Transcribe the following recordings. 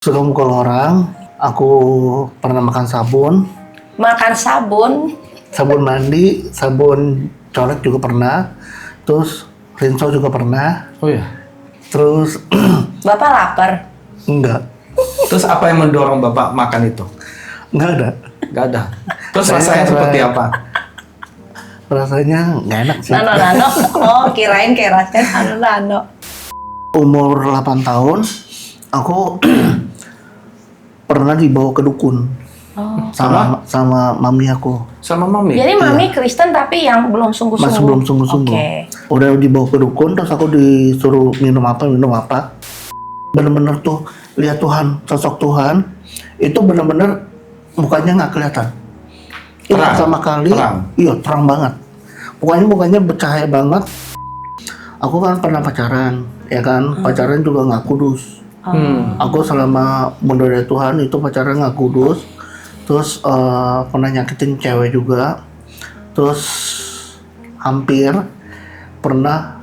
Suka mukul orang, aku pernah makan sabun, Makan sabun. sabun mandi, sabun colek juga pernah, terus rinso juga pernah, Oh ya. terus Bapak lapar. enggak Terus apa yang mendorong Bapak makan itu? ada. Nggak ada. Terus Saya rasanya seperti apa? Rasanya nggak enak sih. Nano. Oh, kirain rasanya nano. Umur 8 tahun, aku pernah dibawa ke dukun Oh. sama mami aku. Sama mami? Jadi mami Kristen tapi yang belum sungguh-sungguh. Masih belum sungguh-sungguh. Oke. Udah dibawa ke dukun, terus aku disuruh minum apa. Bener-bener tuh lihat Tuhan, sosok Tuhan itu bener-bener mukanya nggak kelihatan. Itu Terang? pertama kali, Terang? iya terang banget. Pokoknya mukanya bercahaya banget. Aku kan pernah pacaran, ya kan? Pacaran juga nggak kudus. Aku selama mendoakan Tuhan itu pacaran nggak kudus. Terus pernah nyakitin cewek juga. Terus hampir pernah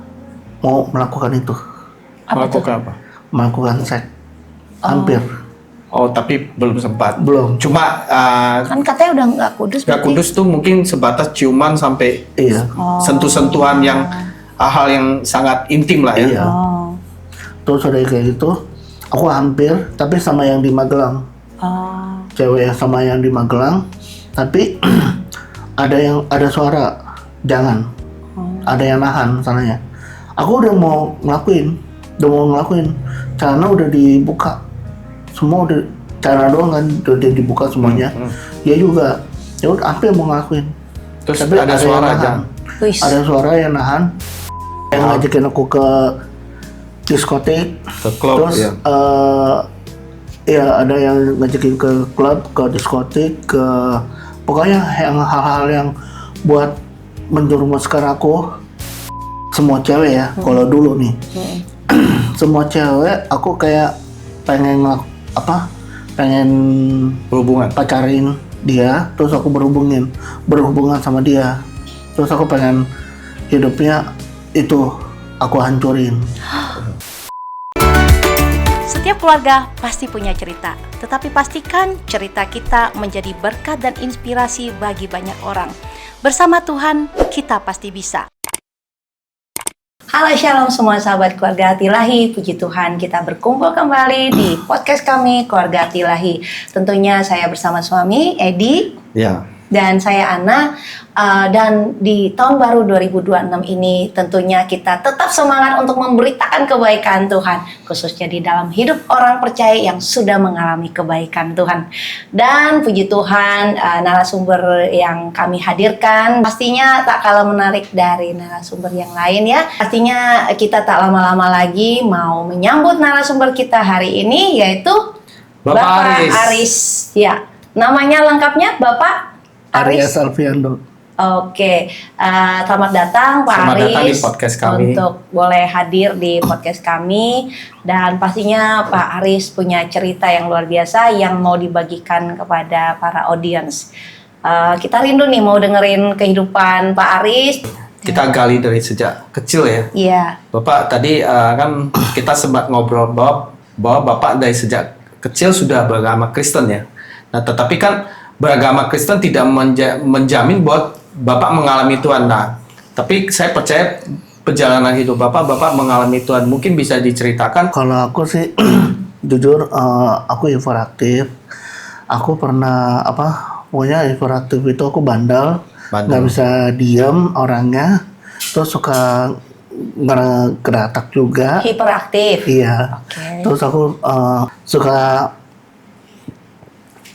mau melakukan itu, Melakukan apa? melakukan seks. Hampir. Oh, tapi belum sempat. Belum. Cuma Kan katanya udah nggak kudus. nggak berarti. kudus tuh mungkin sebatas ciuman sampai Iya. sentuh-sentuhan yang hal yang sangat intim lah ya. Iya. Oh. Terus udah kayak gitu, aku hampir, tapi sama yang di Magelang. Oh. Cewek yang sama yang di Magelang, tapi ada suara, jangan. Ada yang nahan sananya. Aku udah mau ngelakuin, celana udah dibuka, semua udah, celana doang kan udah dibuka semuanya. Dia juga, ya udah hampir mau ngelakuin. Terus Tapi ada yang suara nahan. aja. Wis. Ada suara yang nahan, yang ngajakin aku ke diskotik. Ke klub Terus ya. ya ada yang ngajakin ke klub, ke diskotik, ke pokoknya yang hal-hal yang buat menjerumuskan aku. Semua cewek ya, kalau dulu nih, semua cewek aku kayak pengen pengen Berhubungan. pacarin dia, terus aku berhubungan sama dia, terus aku pengen hidupnya itu aku hancurin. Setiap keluarga pasti punya cerita, tetapi pastikan cerita kita menjadi berkat dan inspirasi bagi banyak orang. Bersama Tuhan, kita pasti bisa. Halo Shalom semua sahabat Keluarga Hati Ilahi. Puji Tuhan kita berkumpul kembali di podcast kami Keluarga Hati Ilahi. Tentunya saya bersama suami Edi Ya. dan saya Ana. Dan di tahun baru 2026 ini tentunya kita tetap semangat untuk memberitakan kebaikan Tuhan, khususnya di dalam hidup orang percaya yang sudah mengalami kebaikan Tuhan. Dan puji Tuhan, narasumber yang kami hadirkan pastinya tak kalah menarik dari narasumber yang lain ya. Pastinya kita tak lama-lama lagi mau menyambut narasumber kita hari ini, yaitu Bapak Aris. Ya, namanya lengkapnya Bapak Aries Alfiando. Oke, selamat datang Pak Selamat Aris datang di podcast kami. untuk boleh hadir di podcast kami, dan pastinya Pak Aris punya cerita yang luar biasa yang mau dibagikan kepada para audiens. Kita rindu nih mau dengerin kehidupan Pak Aris. Kita gali dari sejak kecil ya. Iya, Bapak tadi kan kita sempat ngobrol bahwa Bapak dari sejak kecil sudah beragama Kristen ya. Nah, tetapi kan beragama Kristen tidak menjamin bahwa Bapak mengalami Tuhan. Nah, tapi saya percaya perjalanan hidup Bapak mengalami Tuhan. Mungkin bisa diceritakan. Kalau aku sih jujur aku hiperaktif. Aku pernah pokoknya hiperaktif itu aku bandel. Nggak bisa diem orangnya, terus suka geratak juga. hiperaktif. Iya. Oke. Terus aku suka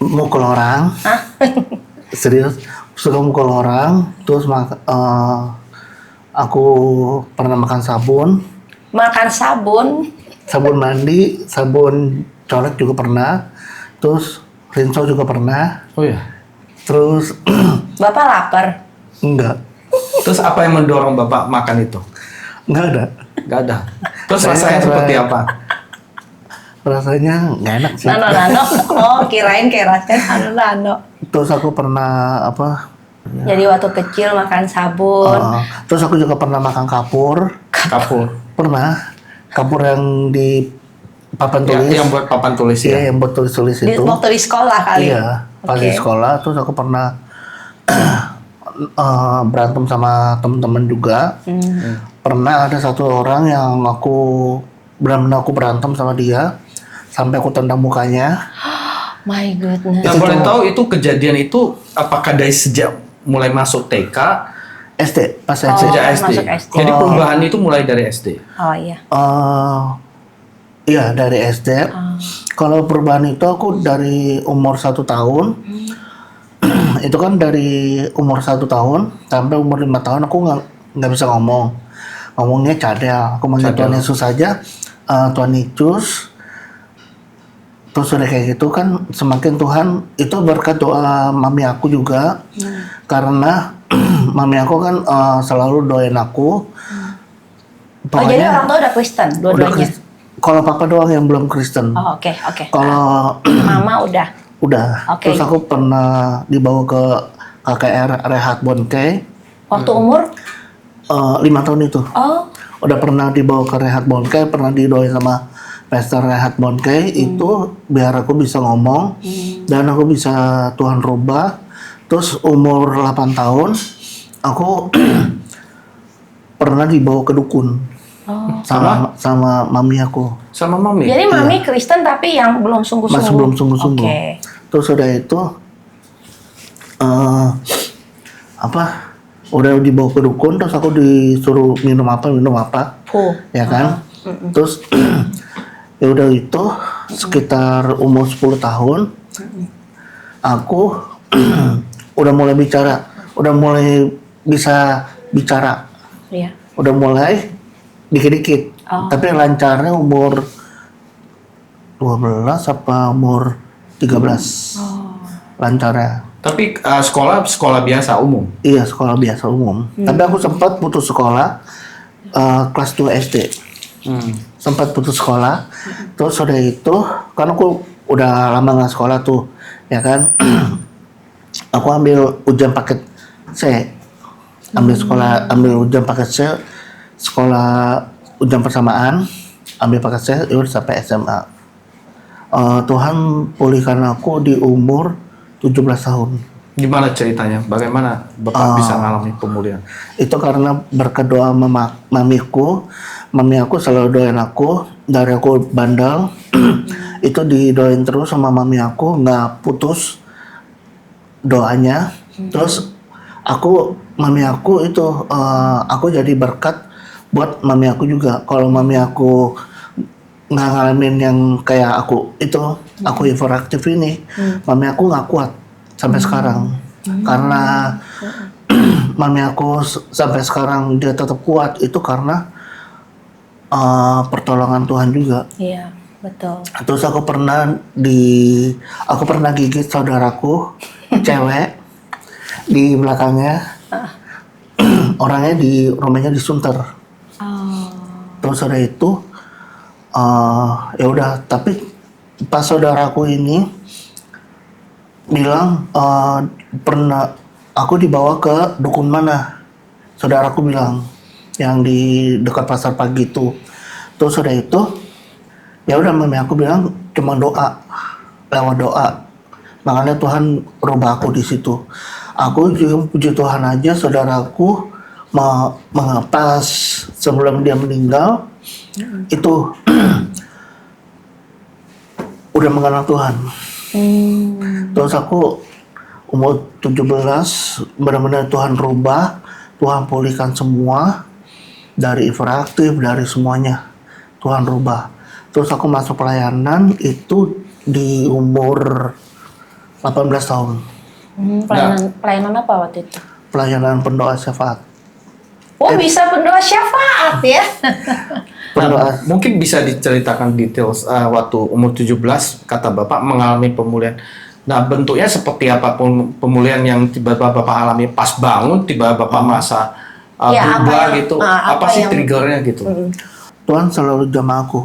mukul orang. Serius, suka mukul orang. Terus aku pernah makan sabun, Makan sabun. sabun mandi, sabun colek juga pernah. Terus rinso juga pernah. Oh ya. Terus Bapak lapar. enggak Terus apa yang mendorong Bapak makan itu? ada. Nggak ada. Terus Saya rasanya karena- seperti apa? Rasanya nggak enak sih. Nano. Oh, kirain rasanya nano. Terus aku pernah Jadi waktu kecil makan sabun. terus aku juga pernah makan kapur. Kapur. Pernah kapur yang di papan Ya, tulis. yang buat papan tulis ya. Iya, yang buat tulis-tulis itu. Waktu di sekolah kali. Iya, pas Oke. di sekolah terus aku pernah berantem sama teman-teman juga. Pernah ada satu orang yang aku benar-benar aku berantem sama dia sampai aku tendang mukanya. My goodness. Yang boleh tahu itu kejadian itu apakah dari sejak mulai masuk TK, SD, pas Oh. SD. sejak SD. masuk SD. Jadi perubahan itu mulai dari SD. Oh iya. Iya dari SD. Kalau perubahan itu aku dari umur 1 tahun. Itu kan dari umur 1 tahun sampai umur 5 tahun aku nggak bisa ngomong. Ngomongnya cadel. Aku manggil Cadel. Tuhan Yesus saja. Tuhan Yesus. Terus udah kayak gitu kan semakin Tuhan itu berkat doa mami aku juga. Karena mami aku kan selalu doain aku. Oh jadi orang tua udah Kristen udah dua-duanya. Kristen. Kalau papa doang yang belum Kristen. Oh oke oke. Kalau Mama udah. udah. Oke. Terus aku pernah dibawa ke KKR Rehat Bonskai Waktu umur? 5 tahun itu. Oh. Udah pernah dibawa ke Rehat Bonskai, pernah didoain sama Pastor Rehat Bonskai itu biar aku bisa ngomong dan aku bisa Tuhan rubah. Terus umur 8 tahun aku pernah dibawa ke dukun sama mami aku. Sama mami. Jadi mami Kristen tapi yang belum sungguh-sungguh. Masih belum sungguh-sungguh. Oke. Terus udah itu udah dibawa ke dukun terus aku disuruh minum apa ya kan. Terus ya udah itu sekitar umur 10 tahun aku udah mulai bicara, udah mulai bisa bicara, Iya. udah mulai dikit-dikit. Tapi lancarnya umur 12 apa umur 13 lancarnya. Tapi sekolah biasa umum. Iya sekolah biasa umum. Tapi aku sempat putus sekolah kelas 2 SD. Sempat putus sekolah. Terus udah itu kan aku udah lama nggak sekolah tuh, ya kan. Aku ambil ujian paket C. Ambil ujian paket C. Sekolah ujian persamaan. Ambil paket C itu sampai SMA. Tuhan pulihkan aku di umur 17 tahun. Gimana ceritanya? Bagaimana Bapak bisa mengalami pemulihan? Itu karena berkat doa mamiku. Mami aku selalu doain aku dari aku bandel. Itu didoain terus sama mami aku, nggak putus doanya. Terus mami aku itu aku jadi berkat buat mami aku juga. Kalau mami aku nggak ngalamin yang kayak aku itu, aku hiperaktif ini, mami aku nggak kuat sampai sekarang. Karena mami aku sampai sekarang dia tetap kuat itu karena pertolongan Tuhan juga. Iya, betul. Terus aku pernah gigit saudaraku cewek di belakangnya. Orangnya rumahnya disunter. Terus ada itu ya udah, tapi pas saudaraku ini bilang pernah aku dibawa ke dukun mana, saudaraku bilang yang di dekat pasar pagi itu. Terus udah itu ya udah mami aku bilang cuma doa, lewat doa, makanya Tuhan rubah aku di situ. Aku juga puji Tuhan aja, saudaraku mengepas sebelum dia meninggal itu udah mengenal Tuhan. Terus aku umur 17 benar-benar Tuhan rubah, Tuhan pulihkan semua dari hiperaktif, dari semuanya Tuhan rubah. Terus aku masuk pelayanan itu di umur 18 tahun. Pelayanan apa waktu itu? Pelayanan pendoa syafaat. Oh bisa pendoa syafaat ya? Pendoa. Mungkin bisa diceritakan details waktu umur 17 kata Bapak mengalami pemulihan. Nah, bentuknya seperti apapun pemulihan yang tiba-tiba Bapak alami pas bangun, tiba-tiba Bapak merasa berubah gitu. Apa sih triggernya gitu? Tuhan selalu jamah aku.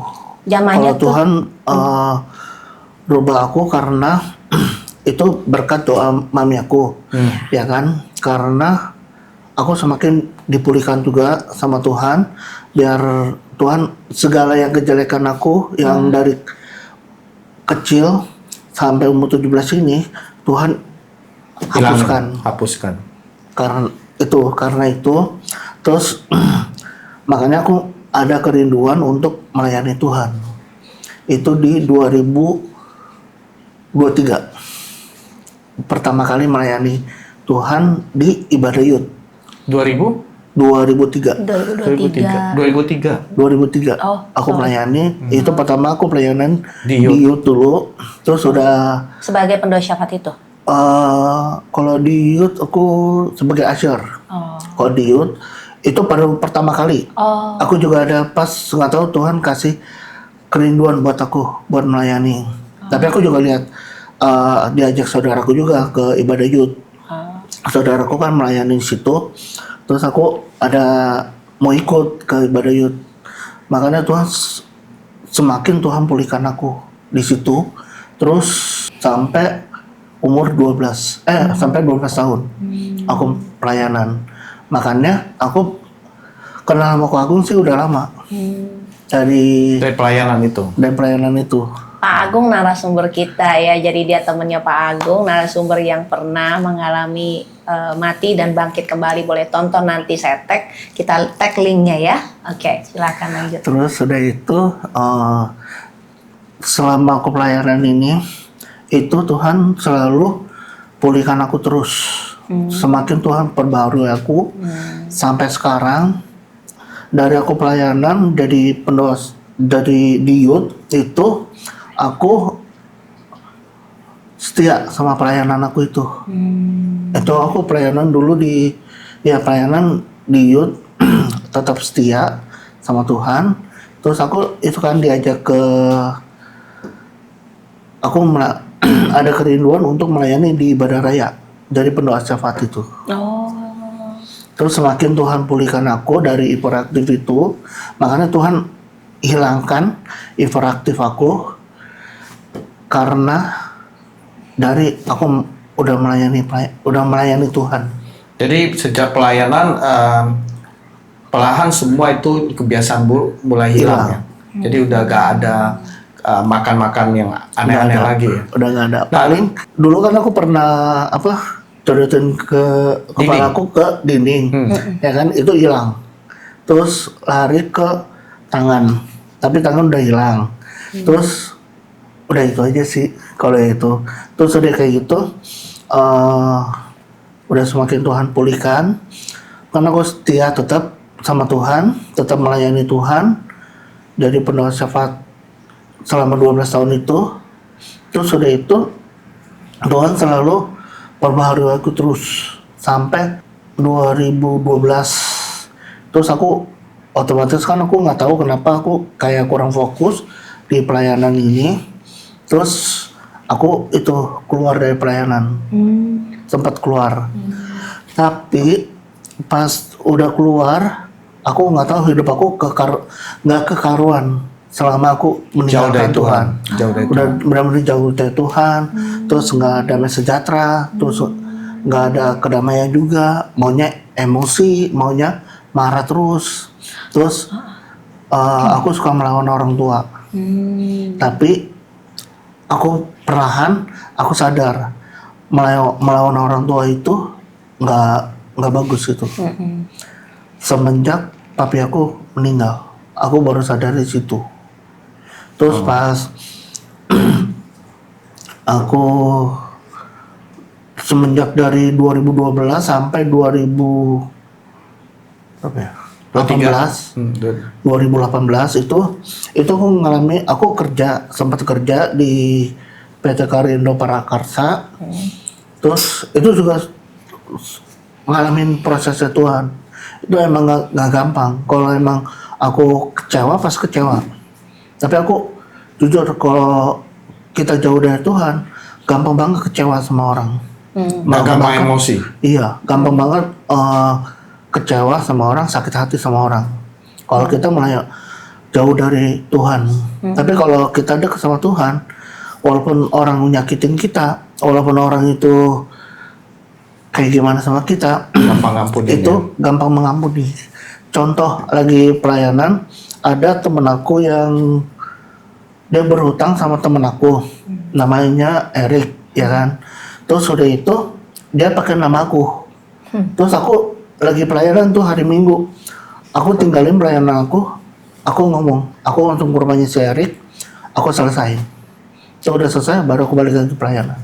Jamahnya Kalau tuh? Tuhan rubah aku karena itu berkat doa mami aku, ya kan? Karena aku semakin dipulihkan juga sama Tuhan, biar Tuhan segala yang kejelekan aku yang dari kecil sampai umur 17 ini Tuhan hapuskan. Karena itu terus makanya aku ada kerinduan untuk melayani Tuhan. Itu di 2023 pertama kali melayani Tuhan di ibadah youth. 2003 Oh, aku melayani. Itu pertama aku pelayanan Di di youth. youth dulu. Terus udah sebagai pendoa syafaat itu. kalau di youth aku sebagai usher. Oh. Kalau di youth itu pada pertama kali. Oh. Aku juga ada pas nggak tahu Tuhan kasih kerinduan buat aku buat melayani. Tapi aku juga lihat diajak saudaraku juga ke ibadah youth. Saudaraku kan melayani di situ. Terus aku ada mau ikut ke ibadah youth. Makanya Tuhan semakin Tuhan pulihkan aku di situ. Terus sampai umur 12 tahun aku pelayanan. Makanya aku kenal sama Ko Agung sih udah lama. Dari pelayanan itu. Pak Agung narasumber kita ya, jadi dia temennya Pak Agung, narasumber yang pernah mengalami mati dan bangkit kembali. Boleh tonton nanti saya kita tag linknya ya. Oke, silakan lanjut. Terus sudah itu selama aku pelayanan ini itu Tuhan selalu pulihkan aku terus. Semakin Tuhan perbarui aku sampai sekarang. Dari aku pelayanan jadi pendoa dari di youth itu aku setia sama pelayanan aku itu. Itu aku pelayanan dulu pelayanan di youth tetap setia sama Tuhan. Terus aku itu kan diajak ke ada kerinduan untuk melayani di ibadah raya dari pendoa syafaat itu. Terus semakin Tuhan pulihkan aku dari hiperaktif itu, makanya Tuhan hilangkan hiperaktif aku karena dari aku udah melayani Tuhan. Jadi sejak pelayanan perlahan semua itu kebiasaan buruk mulai hilang ya. Jadi udah gak ada makan-makan yang aneh-aneh lagi ya. Udah gak ada. Paling dulu kan aku pernah codotin ke kepala aku ke dinding, ya kan itu hilang. Terus lari ke tangan, tapi tangan udah hilang. Terus udah itu aja sih kalau itu. Terus udah kayak gitu, udah semakin Tuhan pulihkan. Karena aku setia tetap sama Tuhan, tetap melayani Tuhan dari pendoa syafaat selama 12 tahun itu. Terus udah itu Tuhan selalu perbaharui aku terus sampai 2012. Terus aku otomatis kan aku nggak tahu kenapa aku kayak kurang fokus di pelayanan ini. Terus aku itu keluar dari pelayanan, sempat keluar. Tapi pas udah keluar, aku nggak tahu hidup aku nggak kekaruan selama aku meninggalkan Tuhan. Udah benar-benar jauh dari Tuhan. Terus nggak ada damai sejahtera. Terus nggak ada kedamaian juga. Maunya emosi, maunya marah terus. Terus aku suka melawan orang tua. Tapi aku perlahan aku sadar melawan orang tua itu nggak bagus itu. Semenjak papi aku meninggal, aku baru sadar di situ. Terus pas aku semenjak dari 2012 sampai 2018 itu aku sempat kerja di PT Karindo Parakarsa. Terus itu juga ngalamin prosesnya Tuhan. Itu emang nggak gampang. Kalau emang aku kecewa, pas kecewa. Tapi aku jujur kalau kita jauh dari Tuhan, gampang banget kecewa sama orang. Gampang emosi. Iya, gampang banget kecewa sama orang, sakit hati sama orang. Kalau kita mulai jauh dari Tuhan. Tapi kalau kita dekat sama Tuhan, walaupun orang nyakitin kita, walaupun orang itu kayak gimana sama kita, gampang ngampuni. Itu gampang mengampuni. Contoh lagi pelayanan, ada temen aku yang dia berhutang sama temen aku, namanya Erik, ya kan. Terus udah itu dia pakai nama aku. Terus aku lagi pelayanan tuh hari Minggu, aku tinggalin pelayanan aku ngomong, aku langsung ke rumahnya si Erik, aku selesain. So udah selesai, baru aku balik lagi pelayanan.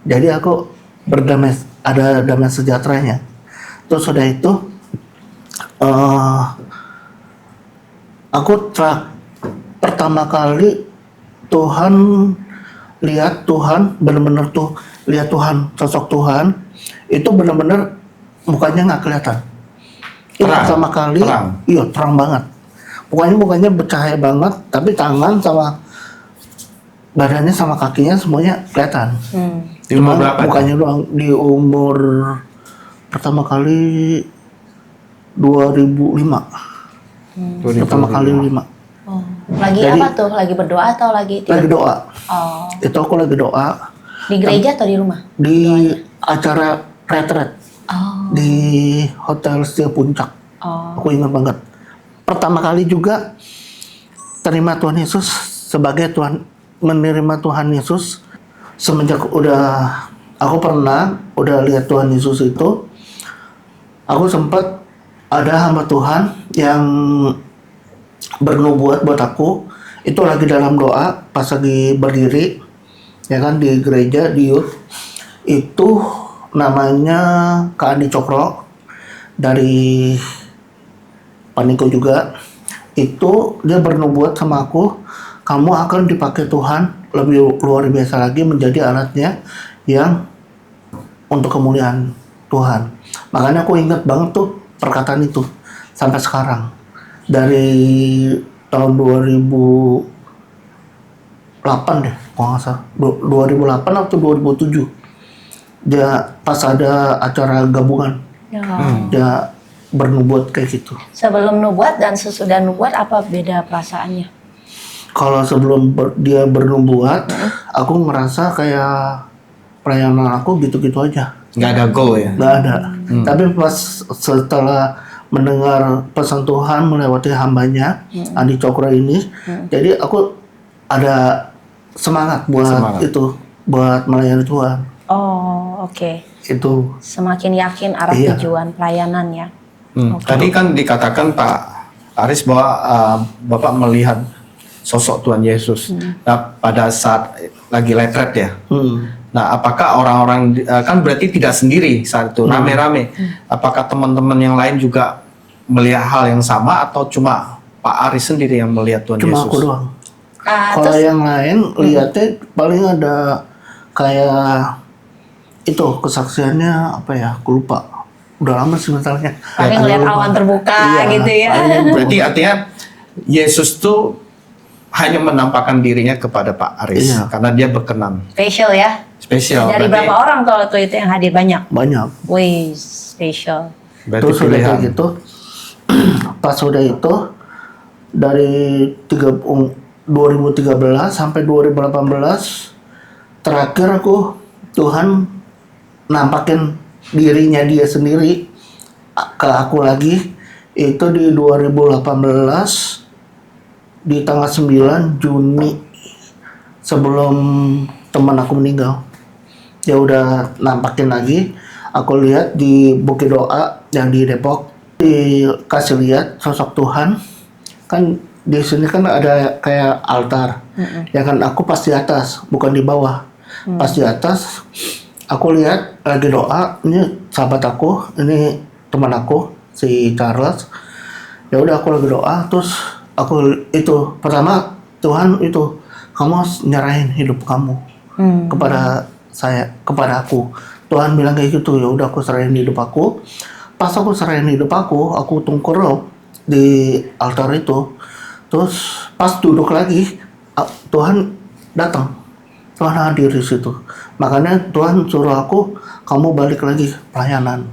Jadi aku berdamai, ada damai sejahteranya. Terus udah itu, aku pertama kali Tuhan lihat Tuhan benar-benar tuh lihat Tuhan, sosok Tuhan itu benar-benar mukanya nggak kelihatan. Itu Terang, pertama kali, terang. iya terang banget. Pokoknya mukanya bercahaya banget, tapi tangan sama badannya sama kakinya semuanya kelihatan. Di umur berapa? Mukanya doang di umur pertama kali 2005. Pertama kali 5. Oh. Lagi Jadi- apa tuh? Lagi berdoa atau lagi Lagi doa. Oh. Itu aku lagi doa Di gereja atau di rumah? di acara retret Oh. di Hotel Setia Puncak. Oh. Aku ingat banget. Pertama kali juga terima Tuhan Yesus sebagai Tuhan, menerima Tuhan Yesus semenjak aku pernah lihat Tuhan Yesus itu. Aku sempat ada hamba Tuhan yang bernubuat buat aku, itu lagi dalam doa pas lagi berdiri ya kan di gereja di youth, itu namanya Kak Andi Cokro dari Paniko juga. Itu dia bernubuat sama aku, kamu akan dipakai Tuhan lebih luar biasa lagi menjadi alatnya yang untuk kemuliaan Tuhan. Makanya aku ingat banget tuh perkataan itu sampai sekarang. Dari tahun 2008 deh, kalau nggak salah. 2008 atau 2007. Dia pas ada acara gabungan, Ya. dia bernubuat kayak gitu. Sebelum nubuat dan sesudah nubuat apa beda perasaannya? Kalau sebelum dia bernubuat, aku ngerasa kayak pelayanan aku gitu-gitu aja. Nggak ada goal ya? Nggak ada. Tapi pas setelah mendengar pesan Tuhan melewati hambanya, Andi Cokro ini, jadi aku ada semangat buat itu, buat melayani Tuhan. Oh, oke. Itu Semakin yakin arah Iya. tujuan pelayanan ya. Tadi kan dikatakan Pak Aris bahwa Bapak melihat sosok Tuhan Yesus. Nah, pada saat lagi retret ya. Nah, apakah orang-orang kan berarti tidak sendiri saat itu rame-rame? Apakah teman-teman yang lain juga melihat hal yang sama atau cuma Pak Aris sendiri yang melihat Tuhan cuma Yesus? aku doang. Kalau Terus yang lain lihatnya paling ada kayak itu kesaksiannya apa ya? Aku lupa. Udah lama sih misalnya. paling ngeliat awan terbuka gitu ya. Berarti artinya Yesus tuh hanya menampakkan dirinya kepada Pak Aris Iya. karena dia berkenan. Spesial ya. Spesial. Dari berarti, berapa orang kalau tuh itu yang hadir banyak? Banyak. Wih, spesial. berarti Terus udah pilihan. kayak gitu, pas udah itu dari 2013 sampai 2018 terakhir aku Tuhan nampakin dirinya dia sendiri ke aku lagi itu di 2018 di tanggal 9 Juni sebelum teman aku meninggal. Dia udah nampakin lagi. Aku lihat di Bukit Doa yang di Depok, dikasih lihat sosok Tuhan. Kan di sini kan ada kayak altar. Ya kan aku pas di atas, bukan di bawah. Pas di atas, aku lihat lagi doa. Ini sahabat aku, ini teman aku si Charles. Ya udah aku lagi doa, terus aku itu pertama Tuhan itu kamu harus nyerahin hidup kamu kepada saya, kepada aku. Tuhan bilang kayak gitu, ya udah aku serahin hidup aku. Pas aku serahin hidup aku tungkur di altar itu. Terus pas duduk lagi, Tuhan datang. Tuhan hadir di situ. Makanya Tuhan suruh aku, kamu balik lagi pelayanan.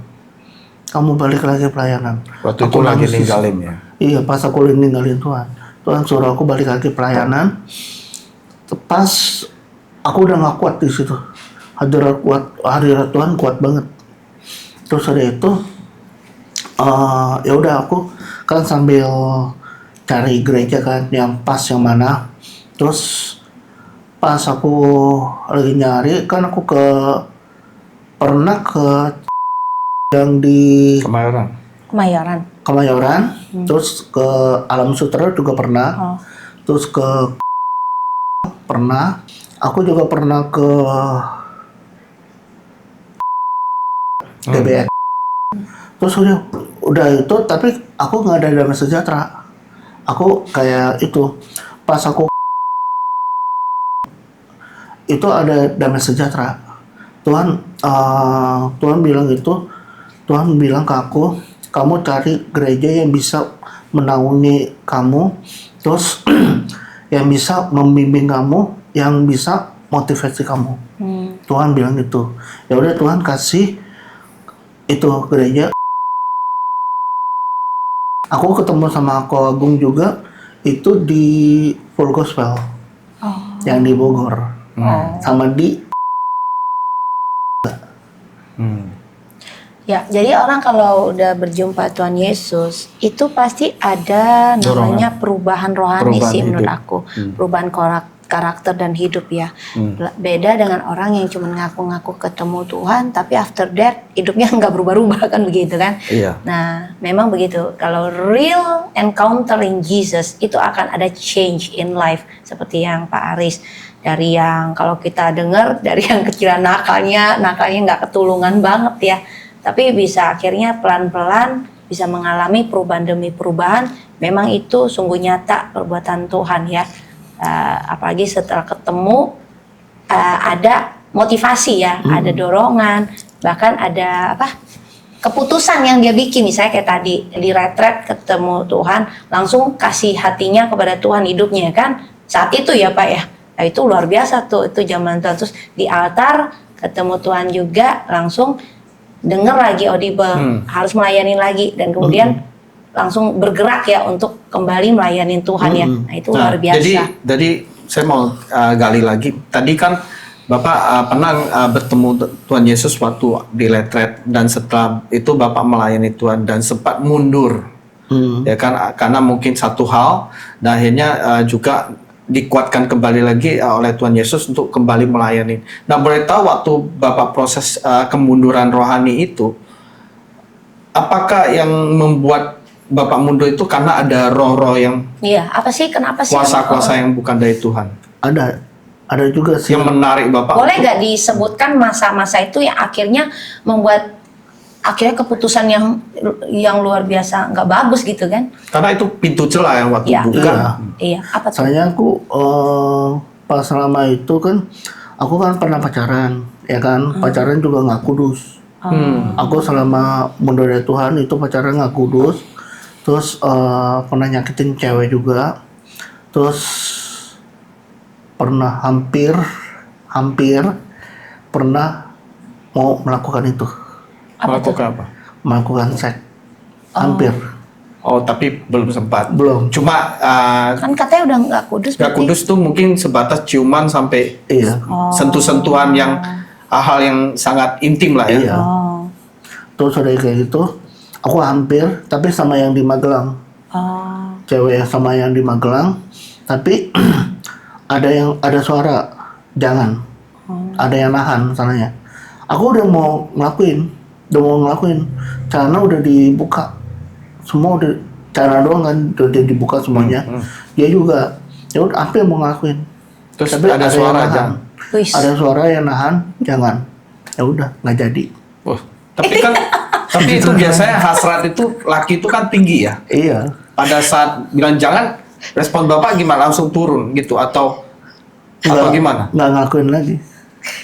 Kamu balik lagi pelayanan. Waktu itu Aku lagi nangis di situ. ninggalin ya. Iya, pas aku ninggalin Tuhan. Tuhan suruh aku balik lagi pelayanan. Pas aku udah nggak kuat di situ. Hadirat Tuhan kuat banget. Terus ada itu, ya udah aku kan sambil cari gereja kan yang pas yang mana. Terus pas aku lagi nyari kan aku pernah ke yang di Kemayoran. Kemayoran, terus ke Alam Sutera juga pernah, Oh. terus ke pernah, aku juga pernah ke DBX. Terus udah itu, tapi aku nggak ada damai sejahtera. Aku kayak itu, pas aku itu ada damai sejahtera. Tuhan bilang itu, Tuhan bilang ke aku, kamu cari gereja yang bisa menaungi kamu, terus yang bisa membimbing kamu, yang bisa motivasi kamu. Tuhan bilang gitu. Ya udah, Tuhan kasih itu gereja. Aku ketemu sama Ko Agung juga itu di Full Gospel, yang di Bogor, sama di Ya, jadi orang kalau udah berjumpa Tuhan Yesus, itu pasti ada namanya perubahan rohani Perubahan sih menurut hidup. aku. Perubahan karakter dan hidup ya. Beda dengan orang yang cuma ngaku-ngaku ketemu Tuhan, tapi after that hidupnya nggak berubah-ubah kan begitu kan. Iya. Nah, memang begitu. Kalau real encountering Jesus, itu akan ada change in life. Seperti yang Pak Aris. Dari yang kalau kita dengar, dari yang kecilan nakalnya nggak ketulungan banget ya. Tapi bisa akhirnya pelan-pelan bisa mengalami perubahan demi perubahan. Memang itu sungguh nyata perbuatan Tuhan ya. Apalagi setelah ketemu ada motivasi ya, ada dorongan, bahkan ada keputusan yang dia bikin. Misalnya kayak tadi di retret ketemu Tuhan, langsung kasih hatinya kepada Tuhan hidupnya kan. Saat itu ya Pak ya. Nah, itu luar biasa tuh, itu zaman Tuhan. Terus di altar ketemu Tuhan juga, langsung denger lagi audible, harus melayani lagi, dan kemudian langsung bergerak ya untuk kembali melayani Tuhan ya. Nah itu luar biasa. Jadi saya mau gali lagi. Tadi kan Bapak pernah bertemu Tuhan Yesus waktu di retret, dan setelah itu Bapak melayani Tuhan dan sempat mundur, ya kan, karena mungkin satu hal, dan akhirnya juga dikuatkan kembali lagi oleh Tuhan Yesus untuk kembali melayani. Nah, boleh tahu waktu Bapak proses kemunduran rohani itu, apakah yang membuat Bapak mundur itu karena ada roh-roh yang Iya, kenapa sih? kuasa-kuasa yang bukan dari Tuhan? Ada juga sih Yang menarik Bapak. Boleh nggak disebutkan masa-masa itu yang akhirnya membuat keputusan yang luar biasa nggak bagus gitu kan? Karena itu pintu celah yang waktu Iya. buka. Iya, apa tuh? Soalnya aku pas selama itu kan aku kan pernah pacaran, ya kan, pacaran juga nggak kudus. Aku selama mundur dari Tuhan itu pacaran nggak kudus, terus pernah nyakitin cewek juga, terus pernah hampir pernah mau melakukan itu, Melakukan apa? melakukan seks, hampir. Oh, tapi belum sempat. Belum. Cuma Kan katanya udah nggak kudus. nggak berarti. kudus tuh mungkin sebatas ciuman sampai Iya. sentuh-sentuhan yang hal yang sangat intim lah ya. Iya. Oh. Terus udah kayak gitu, aku hampir, tapi sama yang di Magelang. Oh. Cewek yang sama yang di Magelang, tapi ada suara, jangan. Ada yang nahan sananya. Aku udah mau ngelakuin, celana udah dibuka, semua udah, celana doang kan udah dibuka semuanya. Dia juga, ya udah hampir mau ngelakuin. Terus Tapi ada yang suara nahan. jangan. Wis. Ada suara yang nahan, jangan. Ya udah, nggak jadi. Wah, tapi kan tapi itu biasanya hasrat itu laki itu kan tinggi ya. Iya. Pada saat bilang jangan, respon Bapak gimana? Langsung turun gitu atau gimana? Nggak ngelakuin lagi.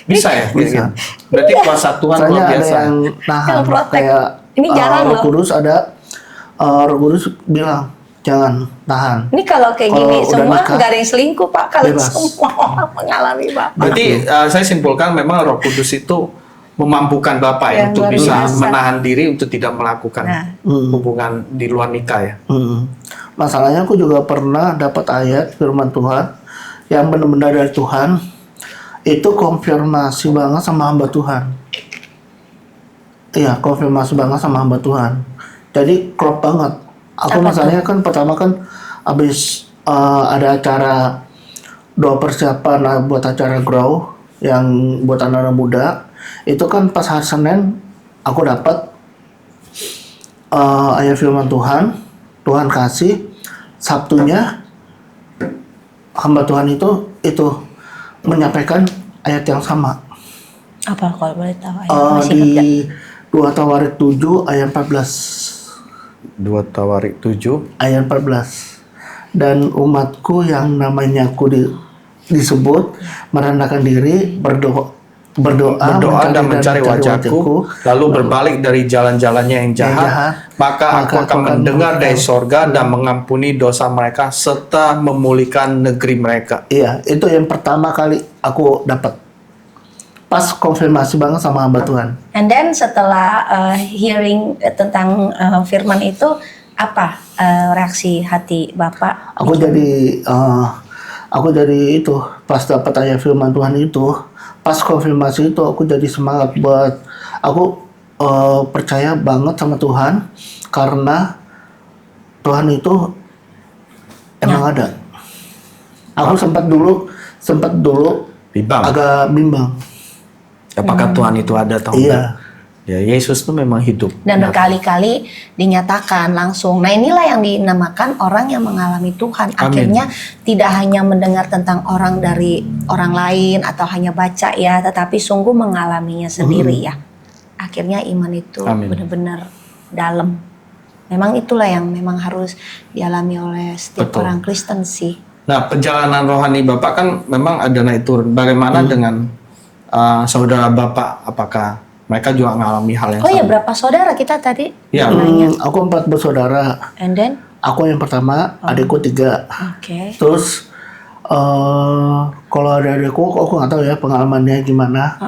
Bisa ya? Bisa. Berarti kuasa Tuhan Soalnya luar ada biasa. yang nahan, Yang protek. kayak Ini jarang Roh loh. Kudus Roh Kudus bilang jangan tahan. Ini kalau kayak Kalau gini udah semua nikah, nggak ada yang selingkuh Pak. Kalau bebas. semua orang mengalami Pak. Berarti saya simpulkan memang Roh Kudus itu memampukan Bapak ya Yang untuk luar bisa biasa. menahan diri untuk tidak melakukan Nah. hubungan di luar nikah ya. Masalahnya aku juga pernah dapat ayat firman Tuhan yang benar-benar dari Tuhan, itu konfirmasi banget sama hamba Tuhan. Iya, konfirmasi banget sama hamba Tuhan. Jadi klop banget. Aku Apa masalahnya kan pertama kan habis ada acara doa persiapan buat acara grow yang buat anak-anak muda. Itu kan pas hari Senin aku dapat ayat firman Tuhan kasih. Sabtunya hamba Tuhan itu menyampaikan ayat yang sama. Apa kalau boleh tahu? Masih ingat nggak? Di 2 Tawarik 7 ayat 14. 2 Tawarik 7 Ayat 14. Dan umatku yang namanya aku disebut merendahkan diri, berdoa dan mencari wajahku, lalu berbalik dari jalan-jalannya yang jahat, maka aku akan mendengar dari sorga dan mengampuni dosa mereka serta memulihkan negeri mereka. Iya, itu yang pertama kali aku dapat. Pas konfirmasi banget sama hamba Tuhan. And then setelah hearing tentang firman itu, apa reaksi hati Bapak? Aku jadi itu pas dapat ayat firman Tuhan itu, pas konfirmasi itu aku jadi semangat buat aku percaya banget sama Tuhan karena Tuhan itu emang ada. Aku sempat dulu Bimbang. agak bimbang. Apakah Tuhan itu ada atau Iya. enggak? Ya, Yesus itu memang hidup. Dan berkali-kali dinyatakan langsung. Nah, inilah yang dinamakan orang yang mengalami Tuhan. Akhirnya tidak hanya mendengar tentang orang dari orang lain atau hanya baca ya, tetapi sungguh mengalaminya sendiri ya. Akhirnya iman itu Amin. benar-benar dalam. Memang itulah yang memang harus dialami oleh setiap Betul. orang Kristen sih. Nah, perjalanan rohani Bapak kan memang ada naik turun. Bagaimana dengan saudara Bapak? Apakah mereka juga mengalami hal yang Oh sama? ya, berapa saudara kita tadi? Ya. Aku 4 bersaudara. And then? Aku yang pertama, adikku 3. Oke. Terus kalau ada adikku, aku nggak tahu ya pengalamannya gimana.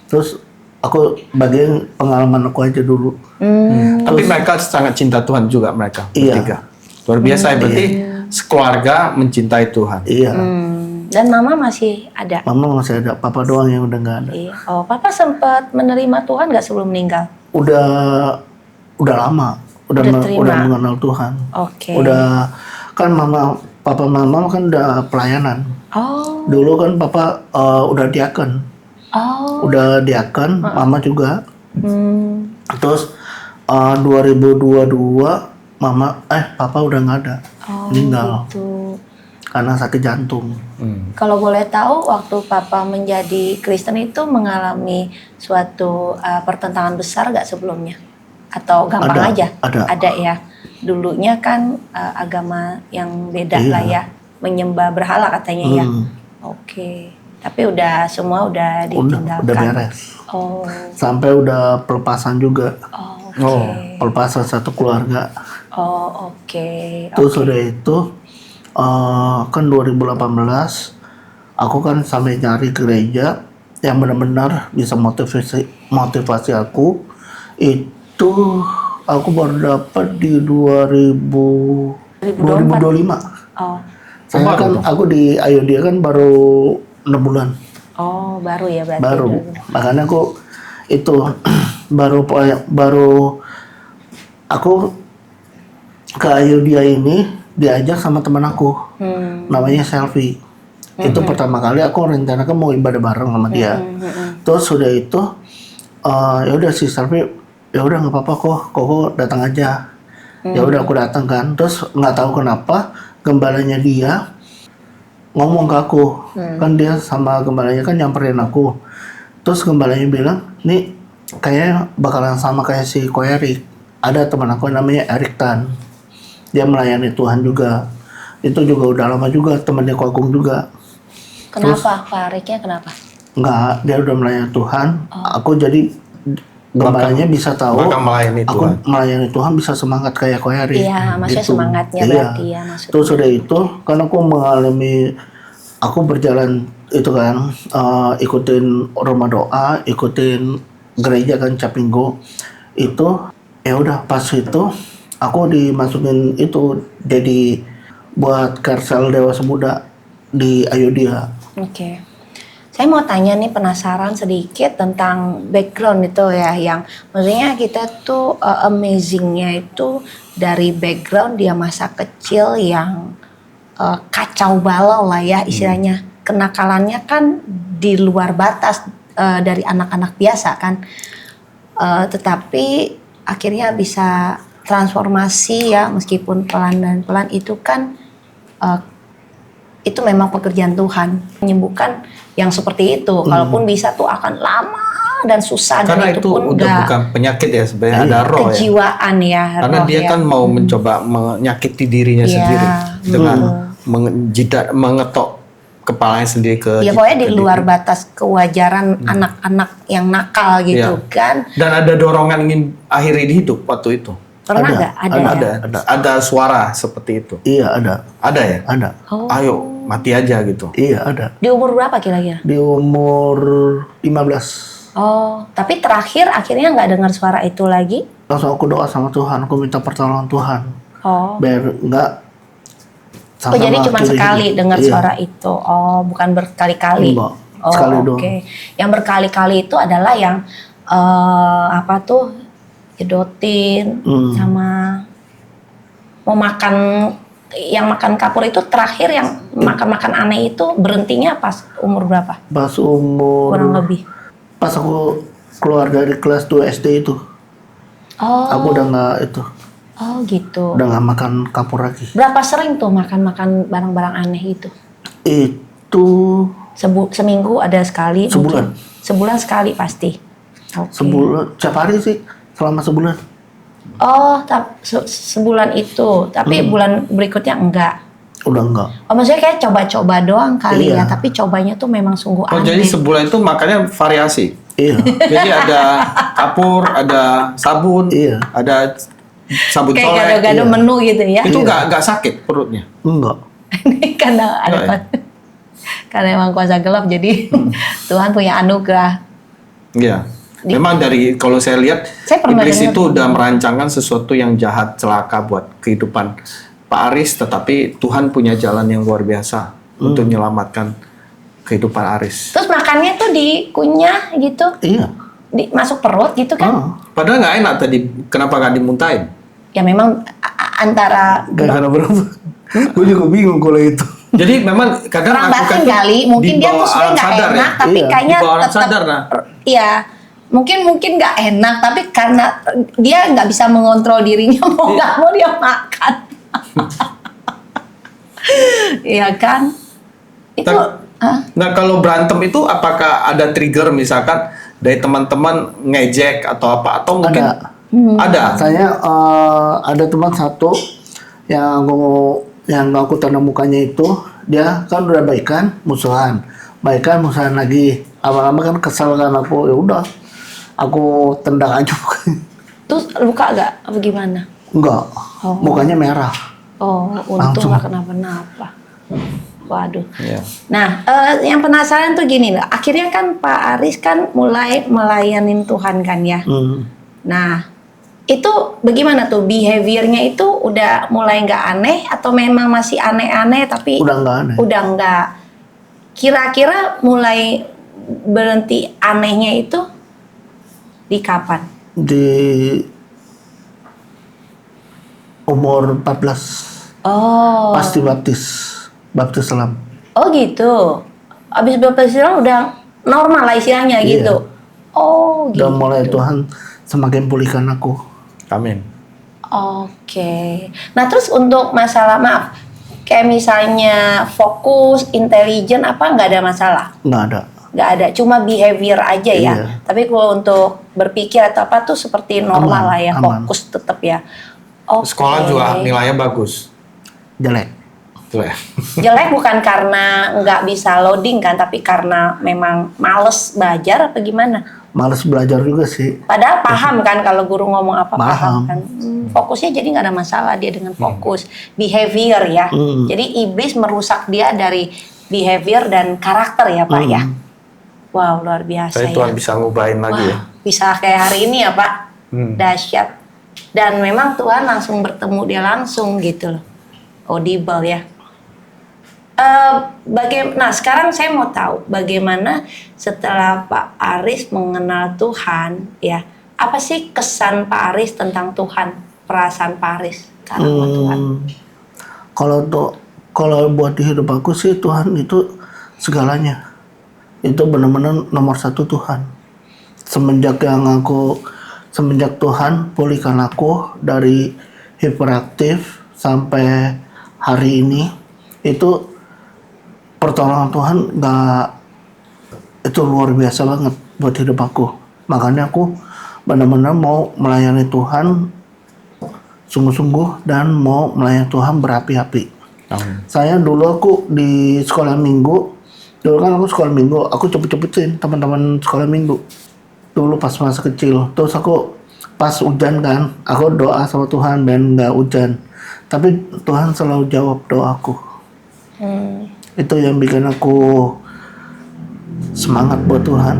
Terus aku bagian pengalaman aku aja dulu. Tapi mereka sangat cinta Tuhan juga mereka Iya. bertiga. Luar biasa ya, berarti sekeluarga mencintai Tuhan. Iya. Dan mama masih ada? Mama masih ada, papa doang yang udah nggak ada. Iya. Oh, papa sempat menerima Tuhan nggak sebelum meninggal? Udah lama, udah terima. mengenal Tuhan. Oke. Udah kan papa mama kan udah pelayanan. Oh. Dulu kan papa udah diaken. Oh. Udah diaken, mama juga. Hmm. Terus 2022 papa udah nggak ada, meninggal Gitu. karena sakit jantung. Kalau boleh tahu, waktu papa menjadi Kristen itu mengalami suatu pertentangan besar nggak sebelumnya? Atau gampang aja? Ada. Ya. Dulunya kan agama yang beda Iya. lah ya, menyembah berhala katanya ya. Hmm. Oke. Tapi semua udah ditinggalkan. Udah beres. Oh. Sampai udah pelepasan juga, Oke. pelepasan satu keluarga. Oh, oke. Terus udah itu kan 2018 aku kan sampai nyari gereja yang benar-benar bisa motivasi aku. Itu aku baru dapat di 2025. Oh. Saya kan aku di Ayodia kan baru 6 bulan. Oh, baru ya berarti. Baru. Makanya aku itu baru aku ke Ayodia ini diajak sama teman aku. Namanya Selfie. Itu pertama kali aku rencanakan mau ibadah bareng sama dia. Terus sudah itu ya udah si Selfie, ya udah nggak apa-apa kok datang aja. Ya udah aku datang kan. Terus nggak tahu kenapa gembalanya dia ngomong ke aku. Kan dia sama gembalanya kan nyamperin aku. Terus gembalanya bilang, nih kayaknya bakalan sama kayak si Ko Erik. Ada teman aku namanya Erik Tan. Dia melayani Tuhan juga. Itu juga udah lama juga, temannya Ko Agung juga. Kenapa Pak Eriknya kenapa? Enggak, dia udah melayani Tuhan. Aku jadi gembalanya bisa tahu. Bahkan melayani aku Tuhan. melayani Tuhan bisa semangat kayak Ko Erik. Iya, maksudnya Gitu. semangatnya Iya. berarti ya maksudnya. Terus udah itu, kan aku berjalan itu kan, ikutin rumah doa, ikutin gereja kan Capinggo. Itu ya udah pas itu aku dimasukin itu jadi buat Karsel Dewasa Muda di Ayodia. Oke. Saya mau tanya nih, penasaran sedikit tentang background itu ya, yang maksudnya kita tuh amazingnya itu dari background dia masa kecil yang kacau balau lah ya istilahnya. Kenakalannya kan di luar batas dari anak-anak biasa kan. Tetapi akhirnya bisa transformasi ya, meskipun pelan dan pelan, itu kan itu memang pekerjaan Tuhan menyembuhkan yang seperti itu. Kalaupun bisa tuh akan lama dan susah, Karena dan itu pun udah enggak bukan penyakit ya sebenarnya, ada roh ya. kejiwaan ya. Karena roh dia ya. kan mau mencoba menyakiti dirinya Iya, sendiri dengan mengetok kepalanya sendiri ke Ya pokoknya di luar batas kewajaran anak-anak yang nakal gitu Iya. kan. Dan ada dorongan ingin akhiri hidup waktu itu. Pernah Ada, nggak? Ada. Ya? Ada suara seperti itu. Iya ada, Ada ya? ada. Oh. Ayo mati aja gitu. Iya ada. Di umur berapa kira-kira? Di umur 15 Oh, tapi terakhir akhirnya nggak dengar suara itu lagi? langsung aku doa sama Tuhan, aku minta pertolongan Tuhan Oh. biar enggak Oh jadi cuma sekali dengar Iya. suara itu. Oh, bukan berkali-kali. Enggak, Oh, sekali oke. doang. Yang berkali-kali itu adalah yang apa tuh? Jedotin sama mau makan, yang makan kapur itu terakhir yang makan-makan aneh itu berhentinya pas umur berapa? Pas umur Kurang lebih. pas aku keluar dari kelas 2 SD itu, Oh. aku udah nggak itu, Oh gitu. udah nggak makan kapur lagi. Berapa sering tuh makan-makan barang-barang aneh itu? Itu Seminggu ada sekali? Sebulan. Mungkin? Sebulan sekali pasti. Oke. sebulan, tiap hari sih selama sebulan. Oh, sebulan itu, tapi bulan berikutnya enggak. Udah enggak. Oh, maksudnya kayak coba-coba doang kali Iya. ya, tapi cobanya tuh memang sungguh Oh aneh. jadi sebulan itu makannya variasi. Iya. Jadi ada kapur, ada sabun, Iya. ada sabun Kayak colek. gado-gado iya. menu gitu ya. Itu nggak sakit perutnya. Enggak. Ini karena ada Enggak karena emang kuasa gelap, jadi Tuhan punya anugerah. Iya. Memang dari kalau saya lihat Saya pernah iblis dengar. itu udah merancangkan sesuatu yang jahat, celaka buat kehidupan Pak Aris, tetapi Tuhan punya jalan yang luar biasa untuk menyelamatkan kehidupan Aris. Terus makannya tuh dikunyah gitu, Iya. masuk perut gitu kan? Ah, Padahal nggak enak tadi, kenapa nggak dimuntahin? Ya memang antara gara-gara berapa? Gue juga bingung kalau itu. Jadi memang kadang perang lakukan batin itu kali, mungkin di dia bawah tuh sebenarnya alam nggak sadar enak, ya? tapi Iya, kayaknya di bawah alam tetap, sadar, nah. iya, mungkin nggak enak, tapi karena dia nggak bisa mengontrol dirinya, mau nggak mau dia makan, iya kan? Itu, Nah kalau berantem itu apakah ada trigger misalkan dari teman-teman ngejek atau apa, atau mungkin ada? Saya ada teman satu yang aku tanda mukanya itu, dia kan udah baikan musuhan lagi, lama-lama kan kesel kan aku, ya udah aku tendang aja mukanya. terus luka nggak? Apa gimana? Enggak, Oh. mukanya merah. Oh, untung Langsung. nggak kenapa-napa. Waduh. Iya. Nah, yang penasaran tuh gini loh. Akhirnya kan Pak Aris kan mulai melayanin Tuhan kan ya. Nah, itu bagaimana tuh behaviornya itu udah mulai nggak aneh atau memang masih aneh-aneh tapi Udah enggak aneh. udah nggak. Kira-kira mulai berhenti anehnya itu di kapan? Di umur 14 Oh. pasti baptis Islam. Oh gitu. Abis baptisan udah normal lah istilahnya Iya. gitu. Oh gitu. Udah mulai Tuhan semakin pulihkan aku. Amin. Oke. Nah terus untuk masalah maaf, kayak misalnya fokus, intelijen apa nggak ada masalah? Nggak ada. Nggak ada, cuma behavior aja ya. Iya. Tapi kalau untuk berpikir atau apa tuh seperti normal Aman, lah ya, aman. fokus tetap ya. Oke. Sekolah juga nilainya bagus. Jelek. Tuh ya. Jelek bukan karena nggak bisa loading kan, tapi karena memang males belajar apa gimana? Males belajar juga sih. Padahal paham kan kalau guru ngomong apa paham Paham. kan. Fokusnya jadi nggak ada masalah dia dengan fokus. Behavior ya. Jadi iblis merusak dia dari behavior dan karakter ya Pak ya. Wow luar biasa Tapi ya. Tuhan bisa ngubahin lagi ya. Wah, bisa kayak hari ini ya Pak. Dahsyat. Dan memang Tuhan langsung bertemu dia langsung gitu loh. Audible ya. Nah sekarang saya mau tahu bagaimana setelah Pak Aris mengenal Tuhan ya, apa sih kesan Pak Aris tentang Tuhan, perasaan Pak Aris sama Tuhan? Kalau untuk kalau buat di hidup aku sih Tuhan itu segalanya. Itu benar-benar nomor satu Tuhan. Semenjak Tuhan pulihkan aku dari hiperaktif sampai hari ini, itu pertolongan Tuhan itu luar biasa banget buat hidup aku. Makanya aku benar-benar mau melayani Tuhan sungguh-sungguh dan mau melayani Tuhan berapi-api. Saya dulu aku di sekolah minggu, dulu kan aku sekolah minggu, aku cepet-cepetin teman-teman sekolah minggu. Dulu pas masa kecil, terus aku pas hujan kan, aku doa sama Tuhan dan nggak hujan. Tapi Tuhan selalu jawab doaku. Itu yang bikin aku semangat buat Tuhan.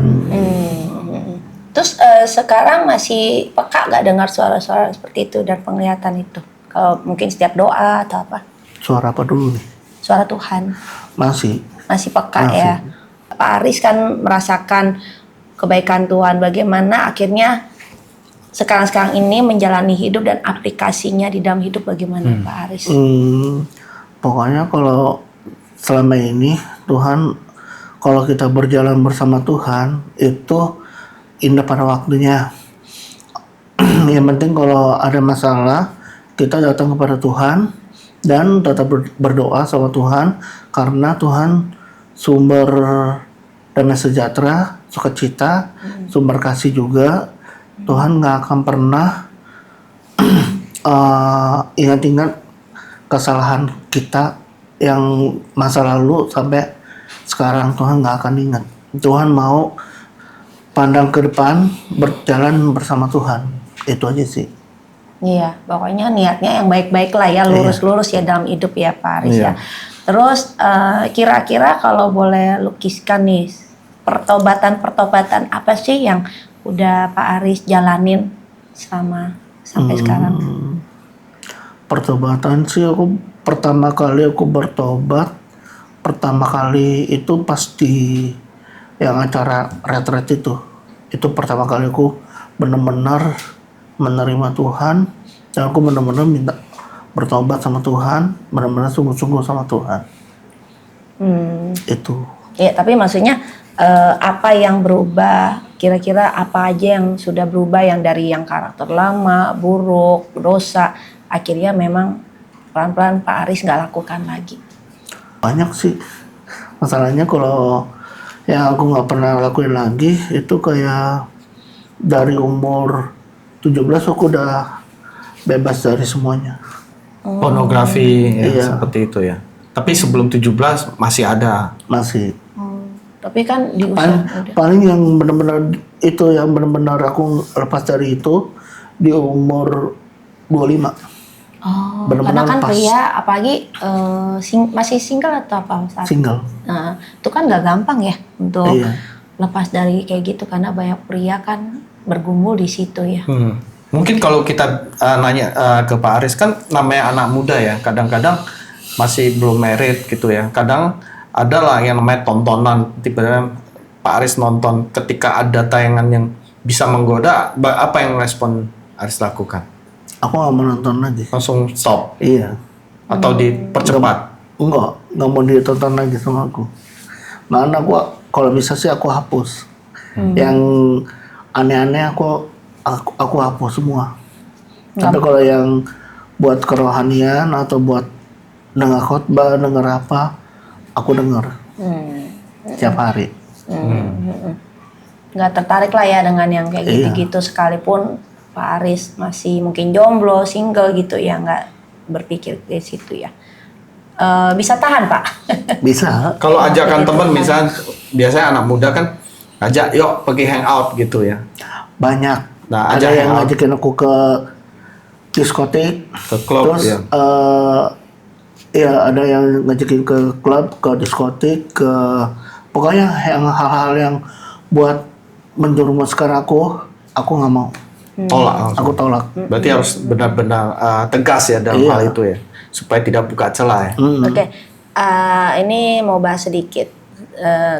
Terus sekarang masih peka gak dengar suara-suara seperti itu dan penglihatan itu? Kalau mungkin setiap doa atau apa? Suara apa dulu nih? Suara Tuhan. Masih Peka Masih. ya. Pak Aris kan merasakan kebaikan Tuhan. Bagaimana akhirnya sekarang ini menjalani hidup dan aplikasinya di dalam hidup bagaimana Pak Aris? Pokoknya kalau selama ini Tuhan, kalau kita berjalan bersama Tuhan itu indah pada waktunya. Yang penting kalau ada masalah kita datang kepada Tuhan dan tetap berdoa sama Tuhan, karena Tuhan sumber damai sejahtera, sukacita, sumber kasih juga. Tuhan nggak akan pernah ingat-ingat kesalahan kita yang masa lalu sampai sekarang. Tuhan nggak akan ingat. Tuhan mau pandang ke depan, berjalan bersama Tuhan. Itu aja sih. Iya, pokoknya niatnya yang baik-baik lah ya, lurus-lurus ya dalam hidup ya Pak Aris ya. Terus kira-kira kalau boleh lukiskan nih, pertobatan apa sih yang udah Pak Aris jalanin sampai sekarang? Pertobatan sih, aku pertama kali bertobat, pertama kali itu pasti yang acara retret itu pertama kali aku benar-benar menerima Tuhan, dan aku benar-benar minta bertobat sama Tuhan, benar-benar sungguh-sungguh sama Tuhan. Itu. Ya, tapi maksudnya apa yang berubah? Kira-kira apa aja yang sudah berubah, yang dari yang karakter lama, buruk, dosa, akhirnya memang pelan-pelan Pak Aris nggak lakukan lagi? Banyak sih. Masalahnya kalau yang aku nggak pernah lakuin lagi itu kayak dari umur 17 aku udah bebas dari semuanya. Pornografi ya, Iya. seperti itu ya. Tapi sebelum 17 masih ada. Masih. Tapi kan di usia Paling yang benar-benar itu, yang benar-benar aku lepas dari itu di umur 25. Oh, Benar-benar karena kan pas. pria, apalagi masih single atau apa saat? Single. Nah, itu kan nggak gampang ya untuk Iya. lepas dari kayak gitu, karena banyak pria kan bergumul di situ ya. Mungkin kalau kita nanya ke Pak Aris, kan namanya anak muda ya, kadang-kadang masih belum married gitu ya. Kadang ada lah yang namanya tontonan, tiba-tiba Pak Aris nonton, ketika ada tayangan yang bisa menggoda, apa yang respon Aris lakukan? Aku nggak mau nonton lagi. Langsung stop Iya. atau dipercepat? Nggak mau ditonton lagi sama aku. Mana aku kalau bisa sih aku hapus. Yang aneh-aneh aku hapus semua. Tapi kalau yang buat kerohanian atau buat dengar khotbah, dengar apa, aku dengar tiap hari. Nggak tertarik lah ya dengan yang kayak gitu-gitu, sekalipun Pak Aris masih mungkin jomblo, single gitu ya, nggak berpikir ke situ ya. Bisa tahan Pak? Bisa. Kalau ajakan teman, misalnya biasanya anak muda kan ajak yuk pergi hangout gitu ya. Banyak. Nah, ada ajak yang hangout. ngajakin aku ke diskotik, Ke klub, terus ya. ya ada yang ngajakin ke klub, ke diskotik, ke pokoknya yang hal-hal yang buat menjerumuskan aku nggak mau. Tolak langsung. Aku tolak. Berarti harus benar-benar tegas ya dalam hal itu ya, supaya tidak buka celah ya. Oke, ini mau bahas sedikit.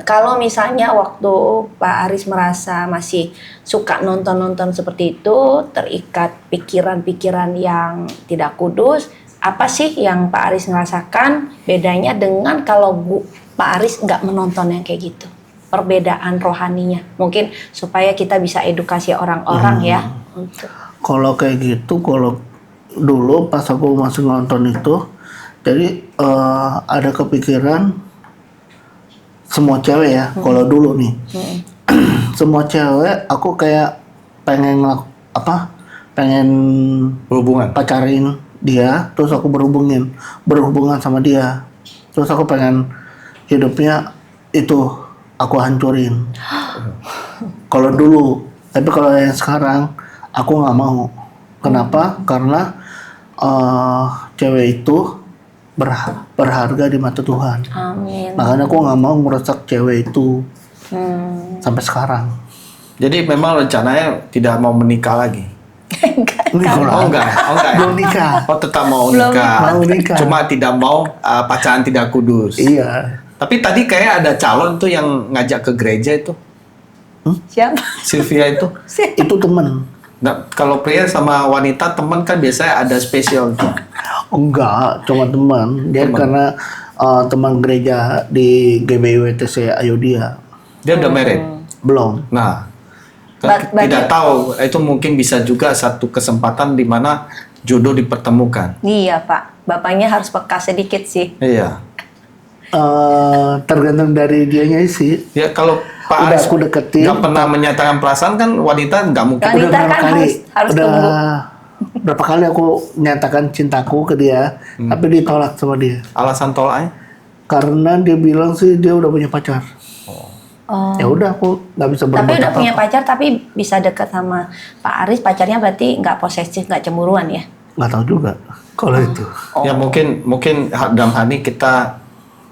Kalau misalnya waktu Pak Aris merasa masih suka nonton-nonton seperti itu, terikat pikiran-pikiran yang tidak kudus, apa sih yang Pak Aris ngerasakan bedanya dengan kalau Pak Aris nggak menonton yang kayak gitu? Perbedaan rohaninya. Mungkin supaya kita bisa edukasi orang-orang ya. Untuk Kalau kayak gitu, kalau dulu pas aku masih nonton itu, jadi ada kepikiran semua cewek ya. Kalau dulu nih, semua cewek aku kayak pengen pengen Berhubungan. pacarin dia, terus aku berhubungan sama dia, terus aku pengen hidupnya itu aku hancurin. Kalau dulu, tapi kalau yang sekarang aku nggak mau. Kenapa? Karena cewek itu berharga di mata Tuhan. amin. Makanya aku nggak mau merusak cewek itu sampai sekarang. Jadi memang rencananya tidak mau menikah lagi. Enggak. Belum nikah. Oh, tetap mau Belum nikah. Mau nikah. Cuma tidak mau pacaran tidak kudus. Iya. Tapi tadi kayak ada calon tuh yang ngajak ke gereja itu, Siapa? Sylvia itu. Itu temen. Nah, kalau pria sama wanita teman kan biasanya ada spesial tuh. Enggak, cuma teman. Dia Teman. karena teman gereja di GBIWTC Ayodhya. Dia udah married. Belum. Nah, Bagi- tidak tahu itu mungkin bisa juga satu kesempatan di mana jodoh dipertemukan. Iya Pak, bapaknya harus peka sedikit sih. Iya. Tergantung dari dianya sih. Ya kalau Pak Udah Aris aku deketin. nggak pernah menyatakan perasaan kan wanita nggak mungkin. Wanita Udah berapa kan kali? harus Udah tunggu. berapa kali aku nyatakan cintaku ke dia, tapi ditolak sama dia. Alasan tolaknya? Karena dia bilang sih dia udah punya pacar. Oh. Ya udah aku nggak bisa berbuat Tapi udah apa-apa. punya pacar tapi bisa deket sama Pak Aris, pacarnya berarti nggak posesif, nggak cemburuan ya? Nggak tahu juga kalau itu. Ya mungkin dalam hal ini kita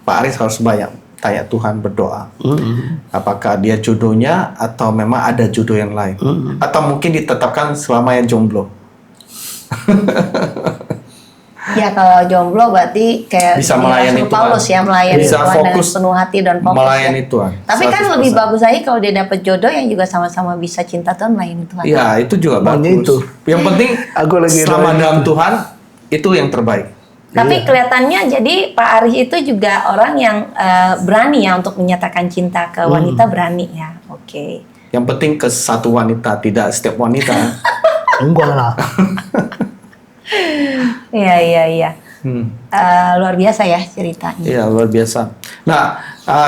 Pak Aris harus banyak tanya Tuhan, berdoa. Apakah dia jodohnya atau memang ada jodoh yang lain? Atau mungkin ditetapkan selama yang jomblo. Ya kalau jomblo berarti kayak Bisa di melayani Rasul Tuhan. Paulus ya, melayani Bisa Tuhan dengan fokus penuh hati dan fokus melayani ya. Tuhan. Tapi kan 100%. lebih bagus lagi kalau dia dapat jodoh yang juga sama-sama bisa cinta Tuhan, melayani Tuhan. Ya itu juga Maunya bagus. itu. Yang penting Aku lagi selama doain dalam itu. Tuhan itu yang terbaik. Tapi kelihatannya jadi Pak Aris itu juga orang yang berani ya untuk menyatakan cinta ke wanita, berani ya. Oke. Yang penting ke satu wanita, tidak setiap wanita. Enggak lah. Iya. Hmm. Luar biasa ya ceritanya. Iya luar biasa. Nah,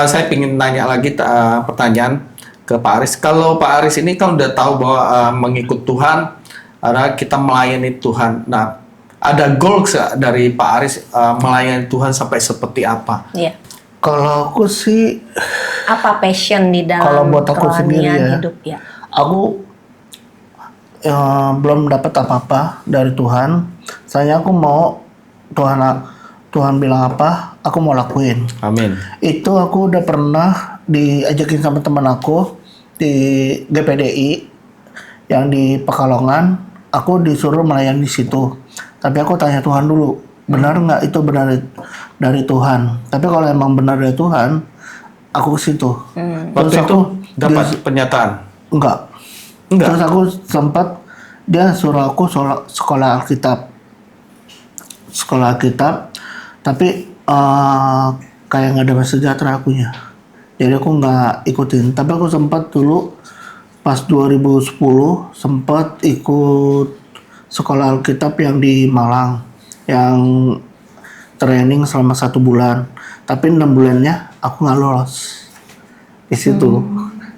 saya ingin nanya lagi pertanyaan ke Pak Aris. Kalau Pak Aris ini kan udah tahu bahwa mengikut Tuhan, adalah kita melayani Tuhan. Nah, ada goals dari Pak Aris melayani Tuhan sampai seperti apa? Iya. Kalau aku sih, Apa passion di Kalau dalam buat aku sendiri kerohanian ya, hidup ya? aku belum dapat apa-apa dari Tuhan. Saya aku mau Tuhan bilang apa, aku mau lakuin. Amin. Itu aku udah pernah diajakin sama teman aku di GPDI yang di Pekalongan. Aku disuruh melayani di situ. Tapi aku tanya Tuhan dulu, benar nggak itu benar dari Tuhan? Tapi kalau emang benar dari Tuhan, aku ke situ. Waktu Terus itu aku dapat pernyataan. enggak. Enggak. Terus aku sempat dia suruh aku sekolah Alkitab, tapi kayak nggak ada sejahtera akunya. Jadi aku nggak ikutin. Tapi aku sempat dulu pas 2010 sempat ikut sekolah Alkitab yang di Malang, yang training selama 1 bulan. Tapi 6 bulannya aku nggak lolos di situ.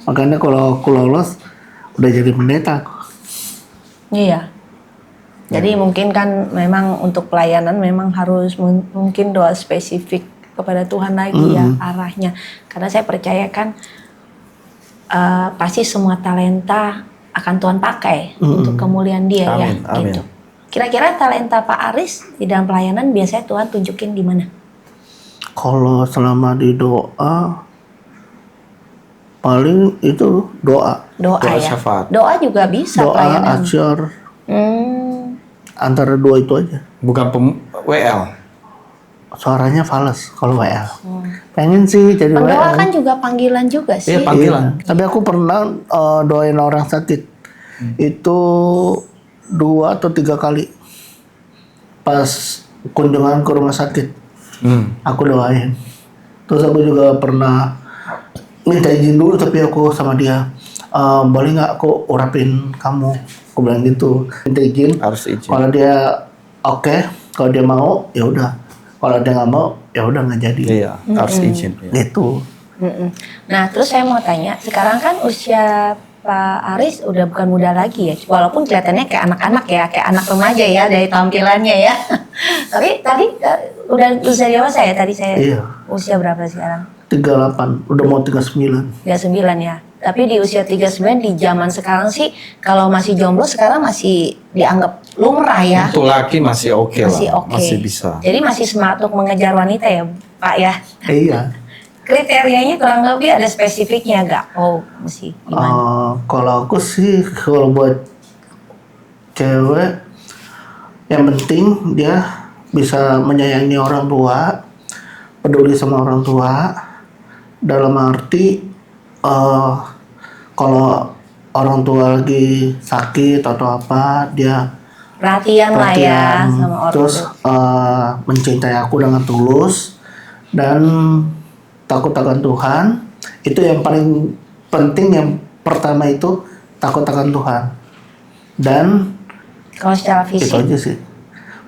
Makanya kalau aku lolos udah jadi pendeta aku. Iya. Jadi mungkin kan memang untuk pelayanan memang harus mungkin doa spesifik kepada Tuhan lagi ya arahnya. Karena saya percaya kan pasti semua talenta akan Tuhan pakai untuk kemuliaan Dia ya. Amin, amin. Gitu. Kira-kira talenta Pak Aris di dalam pelayanan biasanya Tuhan tunjukin di mana? Kalau selama di doa paling itu doa Doa Doa ya. syafaat. Doa juga bisa doa pelayanan. asyar antara dua itu aja. Bukan WL. Suaranya fals kalau WL. Pengen sih jadi Pendoa WL. kan juga panggilan juga sih. Iya, panggilan. Tapi aku pernah doain orang sakit itu 2 atau 3 kali. Pas kunjungan ke rumah sakit. Hmm. Aku doain. Terus aku juga pernah minta izin dulu, tapi aku sama dia, boleh nggak aku urapin kamu? Aku bilang gitu, minta izin. Harus izin. Kalau dia oke, kalau dia mau ya udah. Kalau dia nggak mau ya udah nggak jadi. Iya, harus izin. Iya. Gitu. Nah, terus saya mau tanya, sekarang kan usia Pak Aris udah bukan muda lagi ya, walaupun kelihatannya kayak anak-anak ya, kayak anak remaja ya dari tampilannya ya. Tapi tadi udah usia dewasa ya tadi saya. Iya. Usia berapa sekarang? 38, udah mau 39. 39 ya. Tapi di usia 39 di zaman sekarang sih kalau masih jomblo sekarang masih dianggap lumrah ya. Untuk laki masih oke lah, Masih oke. masih bisa. Jadi masih semangat untuk mengejar wanita ya, Pak ya. Iya. Kriterianya kurang lebih ada spesifiknya nggak? Oh, mesti gimana? Kalau aku sih, kalau buat cewek, yang penting dia bisa menyayangi orang tua, peduli sama orang tua. Dalam arti, kalau orang tua lagi sakit atau apa, dia Perhatian lah ya sama orang terus tua. mencintai aku dengan tulus dan takut akan Tuhan. Itu yang paling penting. Yang pertama itu takut akan Tuhan. Dan Kalau secara itu fisik. aja sih.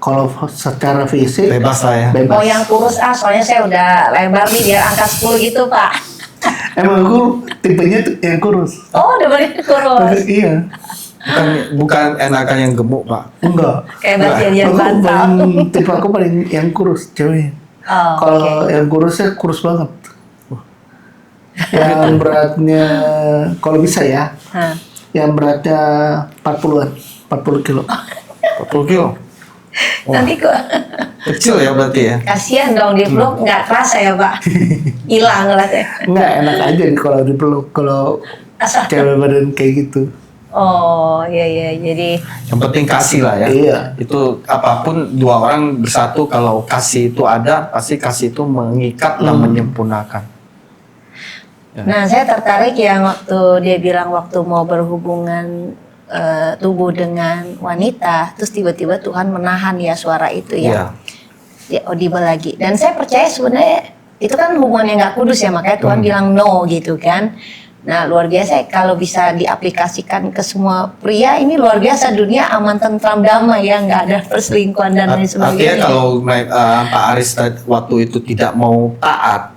Kalau secara fisik Bebas lah ya. bebas. Oh yang kurus soalnya saya udah lebar nih biar angka 10 gitu Pak. Emang aku tipenya tuh yang kurus. Oh udah banyak kurus. Iya. Bukan enakan yang gemuk, Pak. Enggak. Kayak bagian Aku bantal. tipe aku paling yang kurus cewek. Oh, Kalau yang kurusnya kurus banget. Yang beratnya kalau bisa ya, Hah. yang beratnya 40-an, 40 kilo. 40 kilo. Nanti kok Kecil ya berarti ya. kasihan dong di vlog nggak kerasa ya Pak. Hilang rasanya. Enggak enak aja nih kalau dipeluk, kalau Asal. cewek badan kayak gitu. Oh iya jadi Yang penting kasih lah ya. Iya. Itu apapun dua orang bersatu, kalau kasih itu ada, pasti kasih itu mengikat dan menyempurnakan. Ya. Nah, saya tertarik yang waktu dia bilang waktu mau berhubungan tubuh dengan wanita, terus tiba-tiba Tuhan menahan ya suara itu Iya. ya. Dia audible lagi. Dan saya percaya sebenarnya itu kan hubungan yang nggak kudus ya, makanya Tuhan bilang no gitu kan. Nah, luar biasa kalau bisa diaplikasikan ke semua pria, ini luar biasa, dunia aman, tentram, damai ya, nggak ada perselingkuhan dan lain Artinya sebagainya. kalau Pak Aris waktu itu tidak mau taat,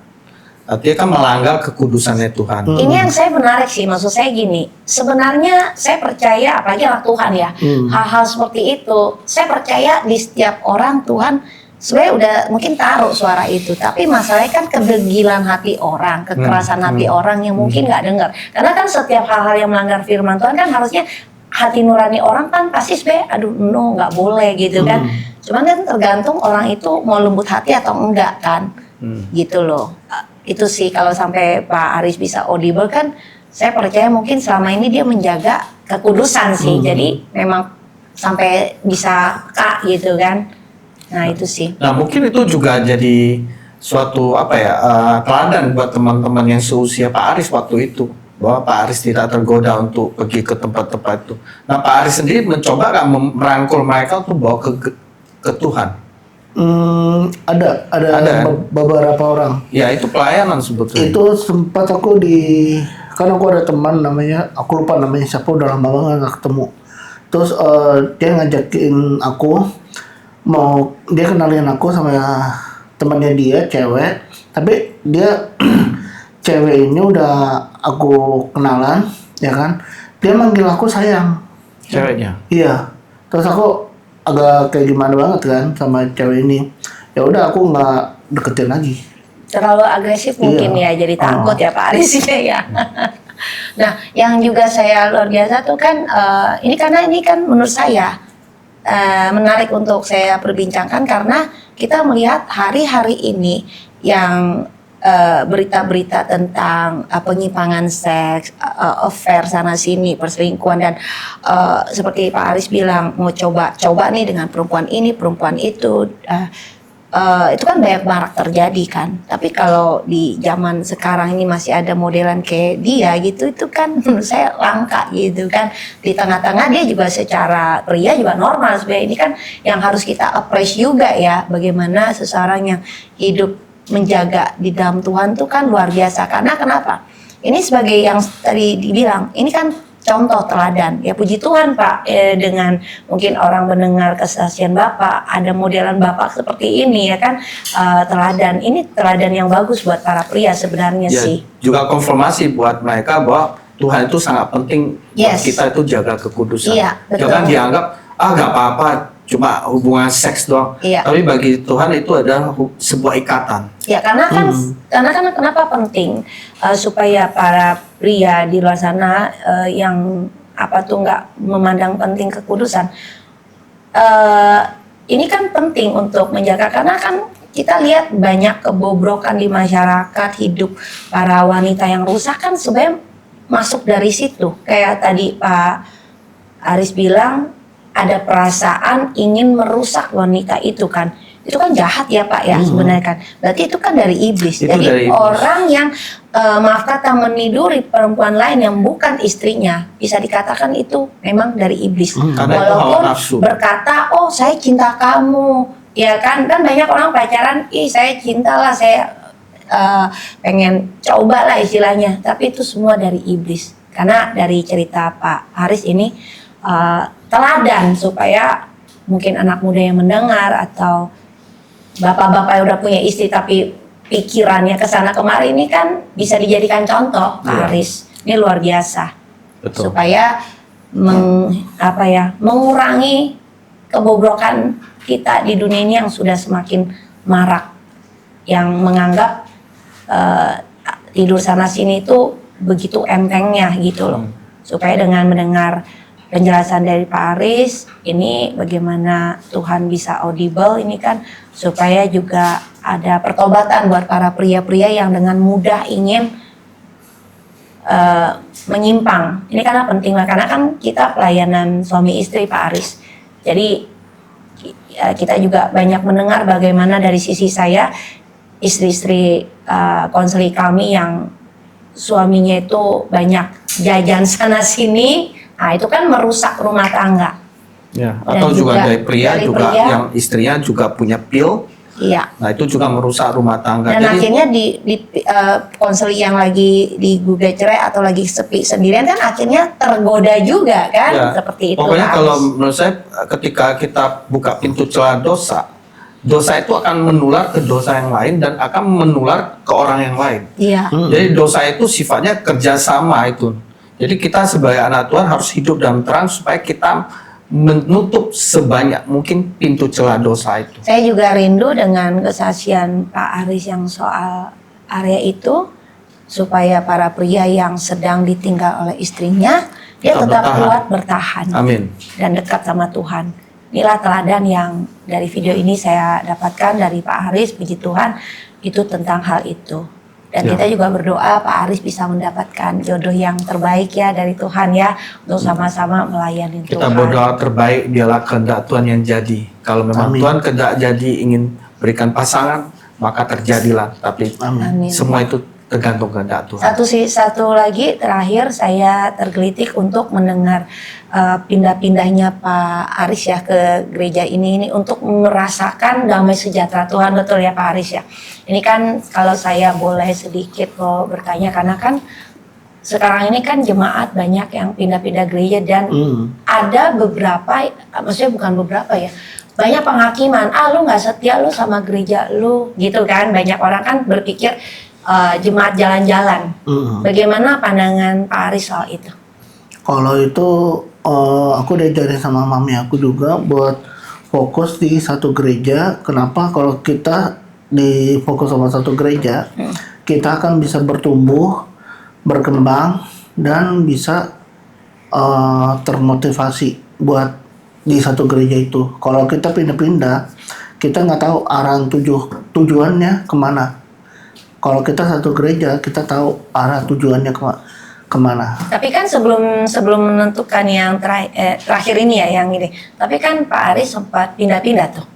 artinya kan melanggar kekudusannya Tuhan. Ini yang saya menarik sih, maksud saya gini, sebenarnya saya percaya, apalagi anak Tuhan ya, hal-hal seperti itu, saya percaya di setiap orang Tuhan sebenarnya udah mungkin taruh suara itu, tapi masalahnya kan kedegilan hati orang, kekerasan hati orang yang mungkin nggak dengar. Karena kan setiap hal-hal yang melanggar firman Tuhan kan harusnya hati nurani orang kan pasti sebenarnya, aduh no nggak boleh gitu kan. Cuman kan tergantung orang itu mau lembut hati atau enggak kan, gitu loh. Itu sih kalau sampai Pak Aris bisa audible kan, saya percaya mungkin selama ini dia menjaga kekudusan sih. Jadi memang sampai bisa kak gitu kan. Nah itu sih. Nah mungkin itu juga jadi suatu teladan buat teman-teman yang seusia Pak Aris waktu itu, bahwa Pak Aris tidak tergoda untuk pergi ke tempat-tempat itu. Nah Pak Aris sendiri mencoba nggak merangkul mereka untuk bawa ke Tuhan? Ada beberapa orang. Ya itu pelayanan sebetulnya. Itu sempat aku kan aku ada teman namanya, aku lupa namanya siapa, udah lama banget nggak ketemu. Terus dia ngajakin aku, dia kenalin aku sama temannya dia, cewek. Tapi dia cewek ini udah aku kenalan, ya kan? Dia manggil aku sayang. Ceweknya. Iya. Terus aku agak kayak gimana banget kan sama cewek ini. Ya udah aku nggak deketin lagi. Terlalu agresif mungkin Iya. ya, jadi takut ya Pak Aris ya. Nah, yang juga saya luar biasa tuh kan, ini karena ini kan menurut saya menarik untuk saya perbincangkan karena kita melihat hari-hari ini yang berita-berita tentang penyimpangan seks, affair sana sini, perselingkuhan dan seperti Pak Aris bilang mau coba nih dengan perempuan ini, perempuan itu. itu kan banyak marak terjadi kan. Tapi kalau di zaman sekarang ini masih ada modelan kayak dia gitu, itu kan menurut saya langka gitu kan. Di tengah-tengah dia juga secara pria juga normal sebenarnya. Ini kan yang harus kita appreciate juga ya, bagaimana seseorang yang hidup menjaga di dalam Tuhan tuh kan luar biasa. Karena kenapa? Ini sebagai yang tadi dibilang, ini kan contoh teladan. Ya puji Tuhan Pak, dengan mungkin orang mendengar kesaksian Bapak, ada modelan Bapak seperti ini ya kan, teladan. Ini teladan yang bagus buat para pria sebenarnya Ya, sih. juga konfirmasi buat mereka bahwa Tuhan itu sangat penting buat Yes. kita itu jaga kekudusan. Iya, betul. Jangan dianggap nggak apa-apa, cuma hubungan seks doang. Iya. Tapi bagi Tuhan itu adalah sebuah ikatan. Ya karena kan kenapa penting supaya para pria di luar sana yang nggak memandang penting kekudusan, ini kan penting untuk menjaga, karena kan kita lihat banyak kebobrokan di masyarakat, hidup para wanita yang rusak kan sebenarnya masuk dari situ. Kayak tadi Pak Aris bilang, ada perasaan ingin merusak wanita itu kan. Itu kan jahat ya Pak ya sebenarnya kan. Berarti itu kan dari iblis. Itu Jadi dari iblis. orang yang maaf kata meniduri perempuan lain yang bukan istrinya, bisa dikatakan itu memang dari iblis. Karena itu hawa Walaupun nafsu. berkata, oh saya cinta kamu, ya kan banyak orang pacaran, saya cintalah, saya pengen coba lah istilahnya. Tapi itu semua dari iblis. Karena dari cerita Pak Haris ini teladan supaya mungkin anak muda yang mendengar atau bapak-bapak yang udah punya istri tapi pikirannya kesana kemari ini kan bisa dijadikan contoh Pak Iya. Haris. Ini luar biasa. Betul. Supaya mengurangi kebobrokan kita di dunia ini yang sudah semakin marak, yang menganggap tidur sana sini itu begitu entengnya gitu loh. Supaya dengan mendengar penjelasan dari Pak Aris ini bagaimana Tuhan bisa audible ini kan, supaya juga ada pertobatan buat para pria-pria yang dengan mudah ingin menyimpang. Ini karena penting lah, karena kan kita pelayanan suami istri Pak Aris. Jadi kita juga banyak mendengar bagaimana dari sisi saya, istri-istri konseli kami yang suaminya itu banyak jajan sana sini, nah itu kan merusak rumah tangga. Ya. Dan Atau juga dari pria dari juga pria. yang istrinya juga punya pil. Iya. Nah itu juga merusak rumah tangga. Dan Jadi akhirnya di konseli yang lagi digugat cerai atau lagi sepi sendirian kan akhirnya tergoda juga kan, ya, seperti itu. pokoknya Pak kalau Aris. menurut saya ketika kita buka pintu celah dosa, dosa itu akan menular ke dosa yang lain dan akan menular ke orang yang lain. Iya. Jadi dosa itu sifatnya kerjasama itu. Jadi kita sebagai anak Tuhan harus hidup dalam terang supaya kita menutup sebanyak mungkin pintu celah dosa itu. Saya juga rindu dengan kesaksian Pak Aris yang soal area itu, supaya para pria yang sedang ditinggal oleh istrinya, dia Tetap tetap bertahan. kuat bertahan Amin. dan dekat sama Tuhan. Inilah teladan yang dari video ini saya dapatkan dari Pak Aris, puji Tuhan, itu tentang hal itu. Dan Ya. kita juga berdoa Pak Aris bisa mendapatkan jodoh yang terbaik ya dari Tuhan ya, untuk sama-sama melayani Kita Tuhan. berdoa terbaik, biarlah kehendak Tuhan yang jadi. Kalau memang Amin. Tuhan kehendak jadi ingin berikan pasangan, maka terjadilah. Tapi Amin. semua itu tergantung kehendak Tuhan. Satu lagi terakhir, saya tergelitik untuk mendengar pindah-pindahnya Pak Aris ya ke gereja ini untuk merasakan damai sejahtera Tuhan, betul ya Pak Aris ya. Ini kan kalau saya boleh sedikit bertanya, karena kan sekarang ini kan jemaat banyak yang pindah-pindah gereja dan ada beberapa, maksudnya bukan beberapa ya, banyak penghakiman, lu nggak setia lu sama gereja lu gitu kan. Banyak orang kan berpikir jemaat jalan-jalan. Bagaimana pandangan Pak Aris soal itu? Kalau itu aku diajarin sama mami aku juga buat fokus di satu gereja. Kenapa? Kalau kita di fokus sama satu gereja, kita akan bisa bertumbuh, berkembang, dan bisa termotivasi buat di satu gereja itu. Kalau kita pindah-pindah, kita nggak tahu arah tujuannya kemana. Kalau kita satu gereja, kita tahu arah tujuannya kemana. Tapi kan sebelum menentukan yang terakhir ini ya, yang ini. Tapi kan Pak Aris sempat pindah-pindah tuh.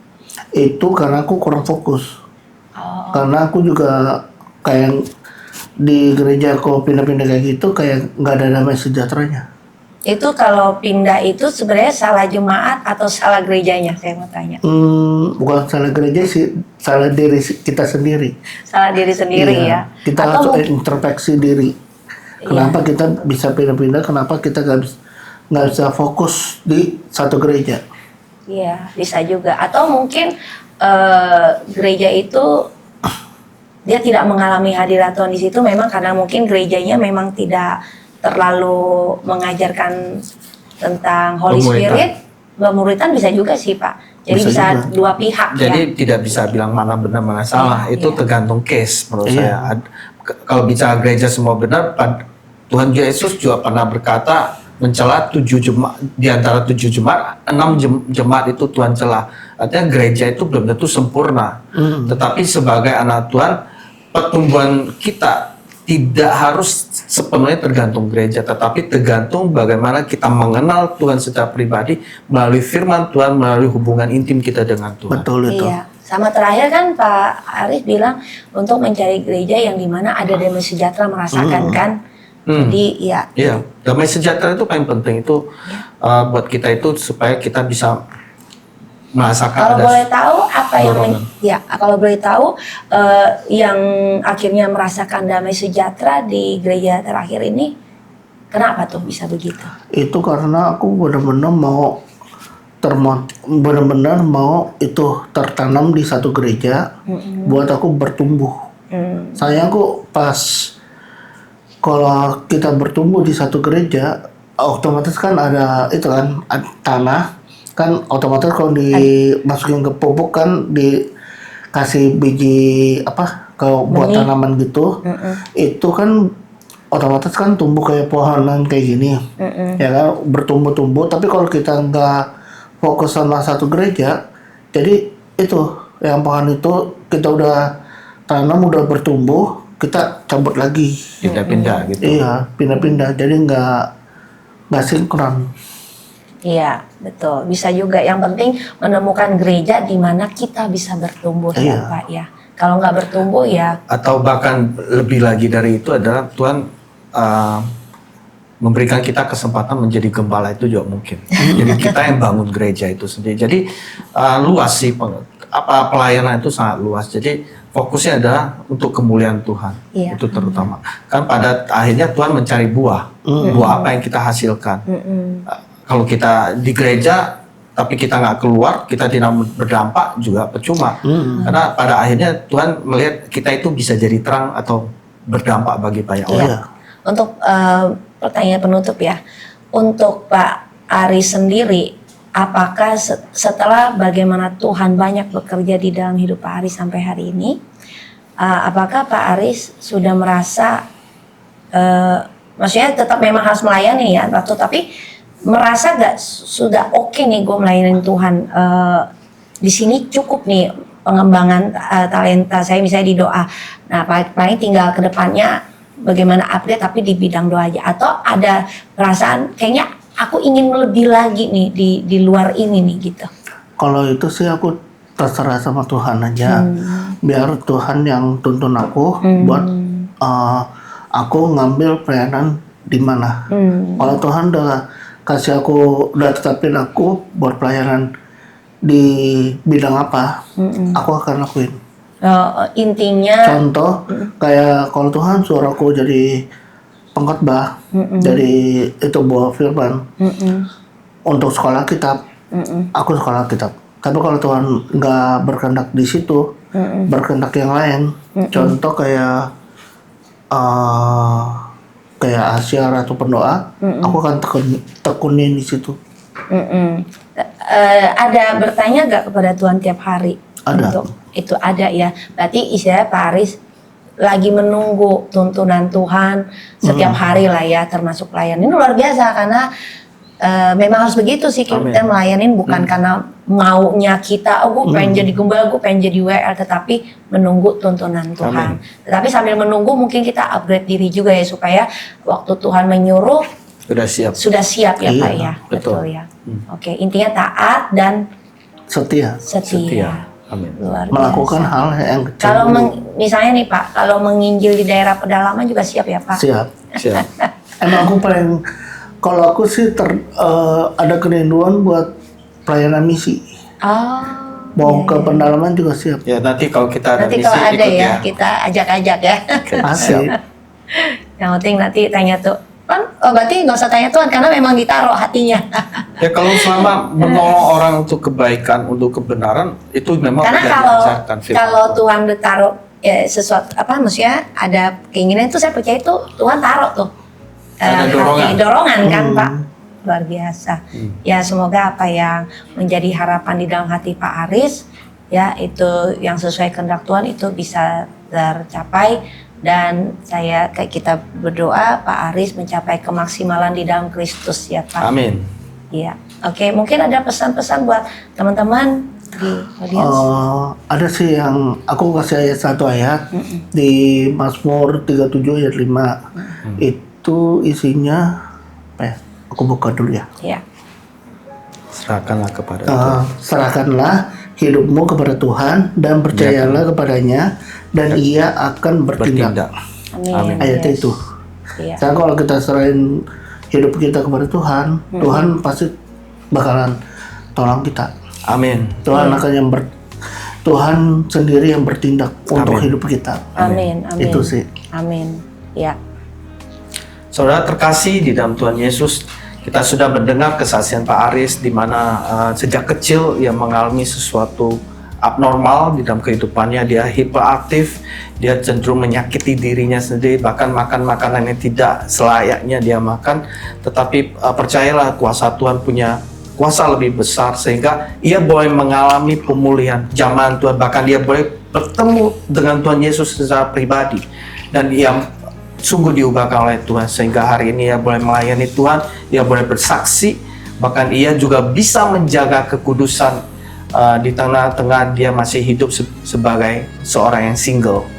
Itu karena aku kurang fokus. Oh, Karena aku juga kayak di gereja kalau pindah-pindah kayak gitu kayak nggak ada damai sejahteranya. itu kalau pindah itu sebenarnya salah jemaat atau salah gerejanya? Saya mau tanya. Bukan salah gereja sih, salah diri kita sendiri. Salah diri sendiri ya. Iya, kita Atau harus introspeksi diri. Kenapa kita bisa pindah-pindah? Kenapa kita nggak bisa fokus di satu gereja? Iya, bisa juga. Atau mungkin gereja itu dia tidak mengalami hadirat Tuhan di situ memang karena mungkin gerejanya memang tidak terlalu mengajarkan tentang Holy Pemuritan. Spirit. Pemuritan bisa juga sih, Pak. Jadi Bisa bisa juga. dua pihak Jadi ya. tidak bisa bilang mana benar mana salah. Iya, Itu iya. tergantung case menurut Iya. saya. Kalau bicara gereja semua benar, Tuhan Yesus juga pernah berkata mencela 7 jemaat, di antara 7 jemaat, 6 jemaat itu Tuhan celah. Artinya gereja itu belum tentu sempurna. Tetapi sebagai anak Tuhan, pertumbuhan kita tidak harus sepenuhnya tergantung gereja, tetapi tergantung bagaimana kita mengenal Tuhan secara pribadi melalui firman Tuhan, melalui hubungan intim kita dengan Tuhan. Betul itu. Iya. Sama terakhir kan Pak Arif bilang untuk mencari gereja yang dimana ada damai sejahtera merasakan kan. Jadi ya. Iya, damai sejahtera itu paling penting itu buat kita itu supaya kita bisa merasakan Kalau ada boleh tahu apa yang dorongan. ya kalau boleh tahu yang akhirnya merasakan damai sejahtera di gereja terakhir ini, kenapa tuh bisa begitu? Itu karena aku benar-benar mau benar-benar mau itu tertanam di satu gereja buat aku bertumbuh. Saya aku pas kalau kita bertumbuh di satu gereja otomatis kan ada itu kan tanah kan otomatis kalau dimasukin ke pupuk kan dikasih biji apa kalau buat Benih. tanaman gitu itu kan otomatis kan tumbuh kayak pohonan kayak gini ya kan bertumbuh-tumbuh tapi kalau kita nggak fokus sama satu gereja jadi itu yang pohon itu kita udah tanam udah bertumbuh kita cabut lagi pindah-pindah gitu. iya pindah-pindah jadi nggak sinkron. Iya, betul. Bisa juga. Yang penting menemukan gereja di mana kita bisa bertumbuh ya, Iya. Pak ya. Kalau nggak bertumbuh ya, Atau bahkan lebih lagi dari itu adalah Tuhan memberikan kita kesempatan menjadi gembala itu juga mungkin. Jadi kita yang bangun gereja itu sendiri. Jadi luas sih pelayanan itu sangat luas. Jadi fokusnya adalah untuk kemuliaan Tuhan. Iya. Itu terutama. Kan pada akhirnya Tuhan mencari buah. Buah apa yang kita hasilkan. Kalau kita di gereja tapi kita nggak keluar, kita tidak berdampak juga percuma. Karena pada akhirnya Tuhan melihat kita itu bisa jadi terang atau berdampak bagi banyak orang. iya. Untuk pertanyaan penutup ya, untuk Pak Aris sendiri, apakah setelah bagaimana Tuhan banyak bekerja di dalam hidup Pak Aris sampai hari ini, apakah Pak Aris sudah merasa, maksudnya tetap memang harus melayani ya, Ratu, tapi merasa gak sudah oke nih gue melayani Tuhan, di sini cukup nih pengembangan talenta saya misalnya di doa. Nah paling tinggal ke depannya bagaimana update tapi di bidang doa aja, atau ada perasaan kayaknya aku ingin lebih lagi nih di luar ini nih gitu. Kalau itu sih aku terserah sama Tuhan aja. Biar Tuhan yang tuntun aku buat aku ngambil pelayanan di mana. Kalau Tuhan udah kasih aku, udah tetapin aku buat pelayanan di bidang apa, aku akan lakuin. Intinya Contoh kayak kalau Tuhan suruh aku jadi pengkhotbah, jadi itu bawa firman untuk sekolah kitab, aku sekolah kitab. Tapi kalau Tuhan nggak berkehendak di situ, berkehendak yang lain, contoh kayak asyar atau pendoa, aku akan tekunin di situ. ada bertanya gak kepada Tuhan tiap hari? Ada. Untuk itu ada ya. Berarti istilahnya Pak Aris lagi menunggu tuntunan Tuhan setiap hari lah ya, termasuk pelayanan. Ini luar biasa karena memang harus begitu sih kita melayanin, bukan karena maunya kita, oh gue pengen jadi gembala, gue pengen jadi WL, tetapi menunggu tuntunan Tuhan. Tetapi sambil menunggu mungkin kita upgrade diri juga ya, supaya waktu Tuhan menyuruh Sudah siap. ya Iya, Pak ya. betul. Ya. Oke, intinya taat dan Setia. setia. Amin. Luar Melakukan biasa. hal yang kecil. Kalau dulu. misalnya nih Pak, kalau menginjil di daerah pedalaman juga siap ya Pak? Siap. Siap. Emang aku paling, kalau aku sih ada kerinduan buat pelayanan misi. Oh. Mau ke pendalaman juga siap. Ya nanti kalau kita ada Nanti misi kalau ada ikut ya, kita ajak-ajak ya. Oke, Asik. siap. Yang penting nanti tanya tuh. Kan, oh berarti nggak usah tanya Tuhan karena memang ditaruh hatinya. Ya kalau selama menolong orang untuk kebaikan, untuk kebenaran, itu memang Karena sudah kalau diajarkan firman kalau Tuhan. Tuhan taruh sesuatu apa maksudnya ada keinginan itu saya percaya itu Tuhan taruh tuh. Ada Hati, dorongan kan Pak. Luar biasa. Ya semoga apa yang menjadi harapan di dalam hati Pak Aris ya itu yang sesuai kehendak Tuhan itu bisa tercapai. Dan kita berdoa Pak Aris mencapai kemaksimalan di dalam Kristus ya Pak. Amin. Iya. Oke, mungkin ada pesan-pesan buat teman-teman di audiens. Ada sih yang aku kasih ayat satu ayat di Mazmur 37 ayat 5. Itu isinya apa ya? Aku buka dulu ya. Iya. Serahkanlah kepada Tuhan. Serahkanlah hidupmu kepada Tuhan dan percayalah kepadanya dan Ia akan bertindak. Amin. Ayatnya Yes. itu. Iya. Karena kalau kita serahin hidup kita kepada Tuhan, Tuhan pasti bakalan tolong kita. Amin. Tuhan Tuhan sendiri yang bertindak untuk hidup kita. Amin. Amin. Itu sih. Amin. Ya. Saudara terkasih di dalam Tuhan Yesus, kita sudah mendengar kesaksian Pak Aris di mana sejak kecil ia mengalami sesuatu abnormal di dalam kehidupannya. Dia hiperaktif, dia cenderung menyakiti dirinya sendiri, bahkan makan makanan yang tidak selayaknya dia makan. Tetapi percayalah kuasa Tuhan punya kuasa lebih besar sehingga ia boleh mengalami pemulihan zaman Tuhan, bahkan dia boleh bertemu dengan Tuhan Yesus secara pribadi dan ia sungguh diubahkan oleh Tuhan sehingga hari ini ia boleh melayani Tuhan, ia boleh bersaksi, bahkan ia juga bisa menjaga kekudusan di tengah-tengah dia masih hidup sebagai seorang yang single.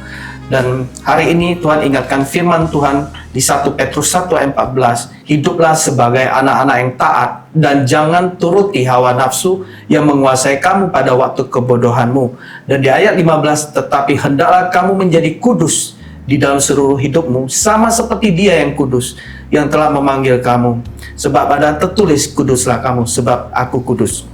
Dan hari ini Tuhan ingatkan firman Tuhan di 1 Petrus 1 ayat 14, hiduplah sebagai anak-anak yang taat dan jangan turuti hawa nafsu yang menguasai kamu pada waktu kebodohanmu. Dan di ayat 15, tetapi hendaklah kamu menjadi kudus di dalam seluruh hidupmu, sama seperti Dia yang kudus, yang telah memanggil kamu. Sebab ada tertulis, kuduslah kamu, sebab aku kudus.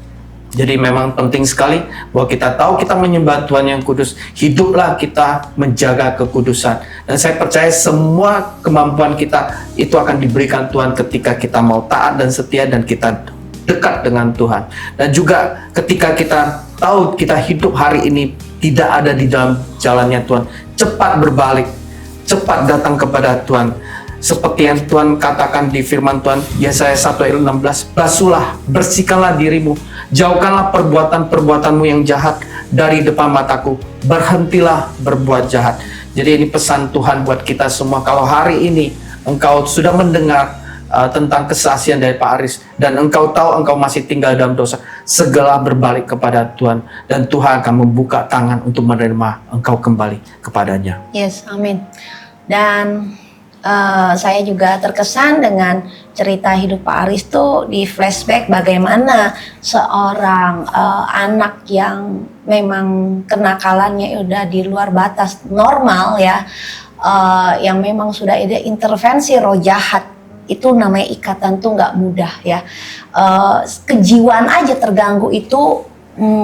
Jadi memang penting sekali bahwa kita tahu kita menyembah Tuhan yang kudus, hiduplah kita menjaga kekudusan. Dan saya percaya semua kemampuan kita itu akan diberikan Tuhan ketika kita mau taat dan setia dan kita dekat dengan Tuhan. Dan juga ketika kita tahu kita hidup hari ini tidak ada di dalam jalannya Tuhan, cepat berbalik, cepat datang kepada Tuhan. Seperti yang Tuhan katakan di firman Tuhan Yesaya 1 ayat 16, basuhlah, bersihkanlah dirimu, jauhkanlah perbuatan-perbuatanmu yang jahat dari depan mataku, berhentilah berbuat jahat. Jadi ini pesan Tuhan buat kita semua. Kalau hari ini engkau sudah mendengar tentang kesaksian dari Pak Aris dan engkau tahu engkau masih tinggal dalam dosa, segera berbalik kepada Tuhan dan Tuhan akan membuka tangan untuk menerima engkau kembali kepadanya. Yes, amin. Dan saya juga terkesan dengan cerita hidup Pak Aris tuh di flashback bagaimana seorang anak yang memang kenakalannya udah di luar batas normal ya, yang memang sudah ada intervensi roh jahat. Itu namanya ikatan tuh nggak mudah ya. Kejiwaan aja terganggu itu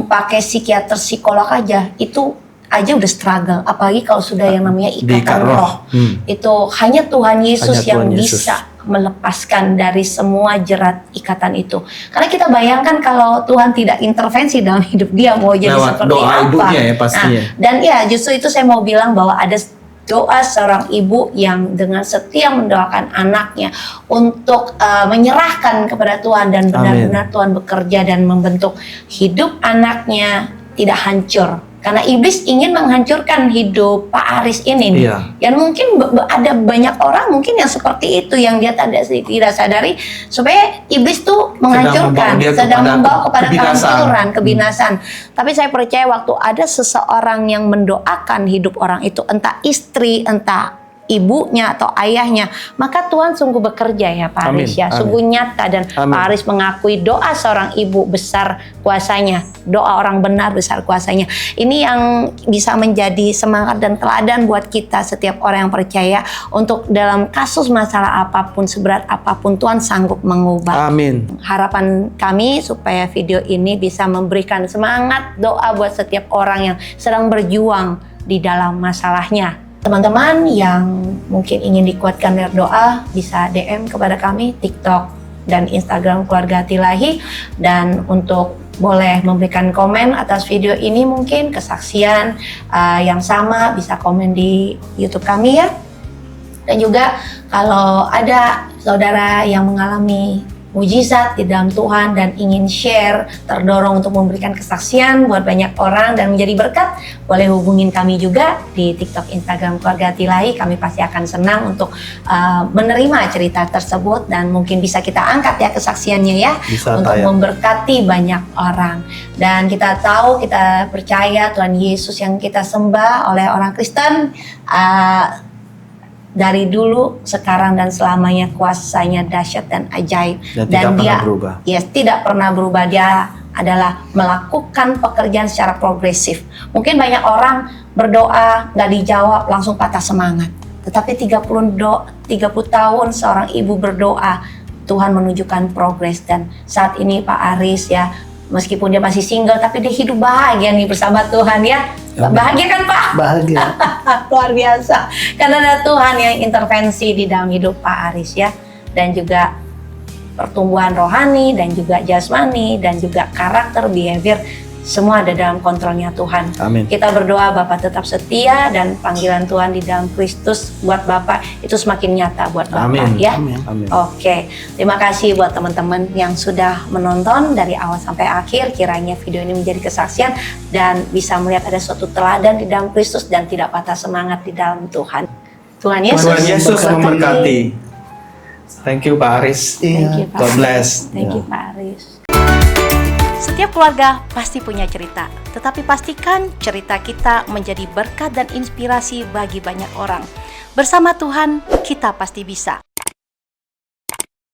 pakai psikiater psikolog aja itu aja udah struggle, apalagi kalau sudah yang namanya ikatan roh. Itu hanya Tuhan Yesus yang bisa melepaskan dari semua jerat ikatan itu. Karena kita bayangkan kalau Tuhan tidak intervensi dalam hidup dia mau jadi Lewat seperti doa apa. ibunya ya pastinya. Nah, dan ya justru itu saya mau bilang bahwa ada doa seorang ibu yang dengan setia mendoakan anaknya untuk menyerahkan kepada Tuhan dan benar-benar Tuhan bekerja dan membentuk hidup anaknya tidak hancur. Karena iblis ingin menghancurkan hidup Pak Aris ini nih. Iya. Dan mungkin ada banyak orang mungkin yang seperti itu yang dia tidak sadari supaya iblis tuh menghancurkan, sedang membawa kepada kehancuran, kebinasan. Tapi saya percaya waktu ada seseorang yang mendoakan hidup orang itu, entah istri, entah ibunya atau ayahnya, maka Tuhan sungguh bekerja ya Pak Amin. Aris ya, Amin. sungguh nyata, dan Amin. Pak Aris mengakui doa seorang ibu besar kuasanya, doa orang benar besar kuasanya. Ini yang bisa menjadi semangat dan teladan buat kita setiap orang yang percaya untuk dalam kasus masalah apapun, seberat apapun, Tuhan sanggup mengubah. Amin. Harapan kami supaya video ini bisa memberikan semangat doa buat setiap orang yang sedang berjuang di dalam masalahnya. Teman-teman yang mungkin ingin dikuatkan dari doa bisa DM kepada kami TikTok dan Instagram Keluarga Tilahi, dan untuk boleh memberikan komen atas video ini, mungkin kesaksian yang sama bisa komen di YouTube kami ya. Dan juga kalau ada saudara yang mengalami mujizat di dalam Tuhan dan ingin share, terdorong untuk memberikan kesaksian buat banyak orang dan menjadi berkat, boleh hubungin kami juga di TikTok, Instagram Keluarga Tilahi. Kami pasti akan senang untuk menerima cerita tersebut, dan mungkin bisa kita angkat ya kesaksiannya ya, Bisa untuk tayang. memberkati banyak orang. Dan kita tahu, kita percaya Tuhan Yesus yang kita sembah oleh orang Kristen dari dulu, sekarang, dan selamanya kuasanya dahsyat dan ajaib. Dan tidak pernah berubah. Yes, tidak pernah berubah. Dia adalah melakukan pekerjaan secara progresif. Mungkin banyak orang berdoa nggak dijawab langsung patah semangat. Tetapi 30 tahun seorang ibu berdoa, Tuhan menunjukkan progres. Dan saat ini Pak Aris ya, meskipun dia masih single, tapi dia hidup bahagia nih bersama Tuhan ya. Bahagia kan Pak? Bahagia. Luar biasa. Karena ada Tuhan yang intervensi di dalam hidup Pak Aris ya. Dan juga pertumbuhan rohani, dan juga jasmani, dan juga karakter, behavior, semua ada dalam kontrolnya Tuhan. Amin. Kita berdoa Bapak tetap setia, dan panggilan Tuhan di dalam Kristus buat Bapak itu semakin nyata buat Bapak. Amin. Ya. Amin. Amin. Oke, terima kasih buat teman-teman yang sudah menonton dari awal sampai akhir. Kiranya video ini menjadi kesaksian dan bisa melihat ada suatu teladan di dalam Kristus dan tidak patah semangat di dalam Tuhan. Tuhan Yesus, Tuhan Yesus memberkati. Thank you Pak Aris. Thank you, Pak. God bless. Thank you Ya. Pak Aris. Setiap keluarga pasti punya cerita, tetapi pastikan cerita kita menjadi berkat dan inspirasi bagi banyak orang. Bersama Tuhan, kita pasti bisa.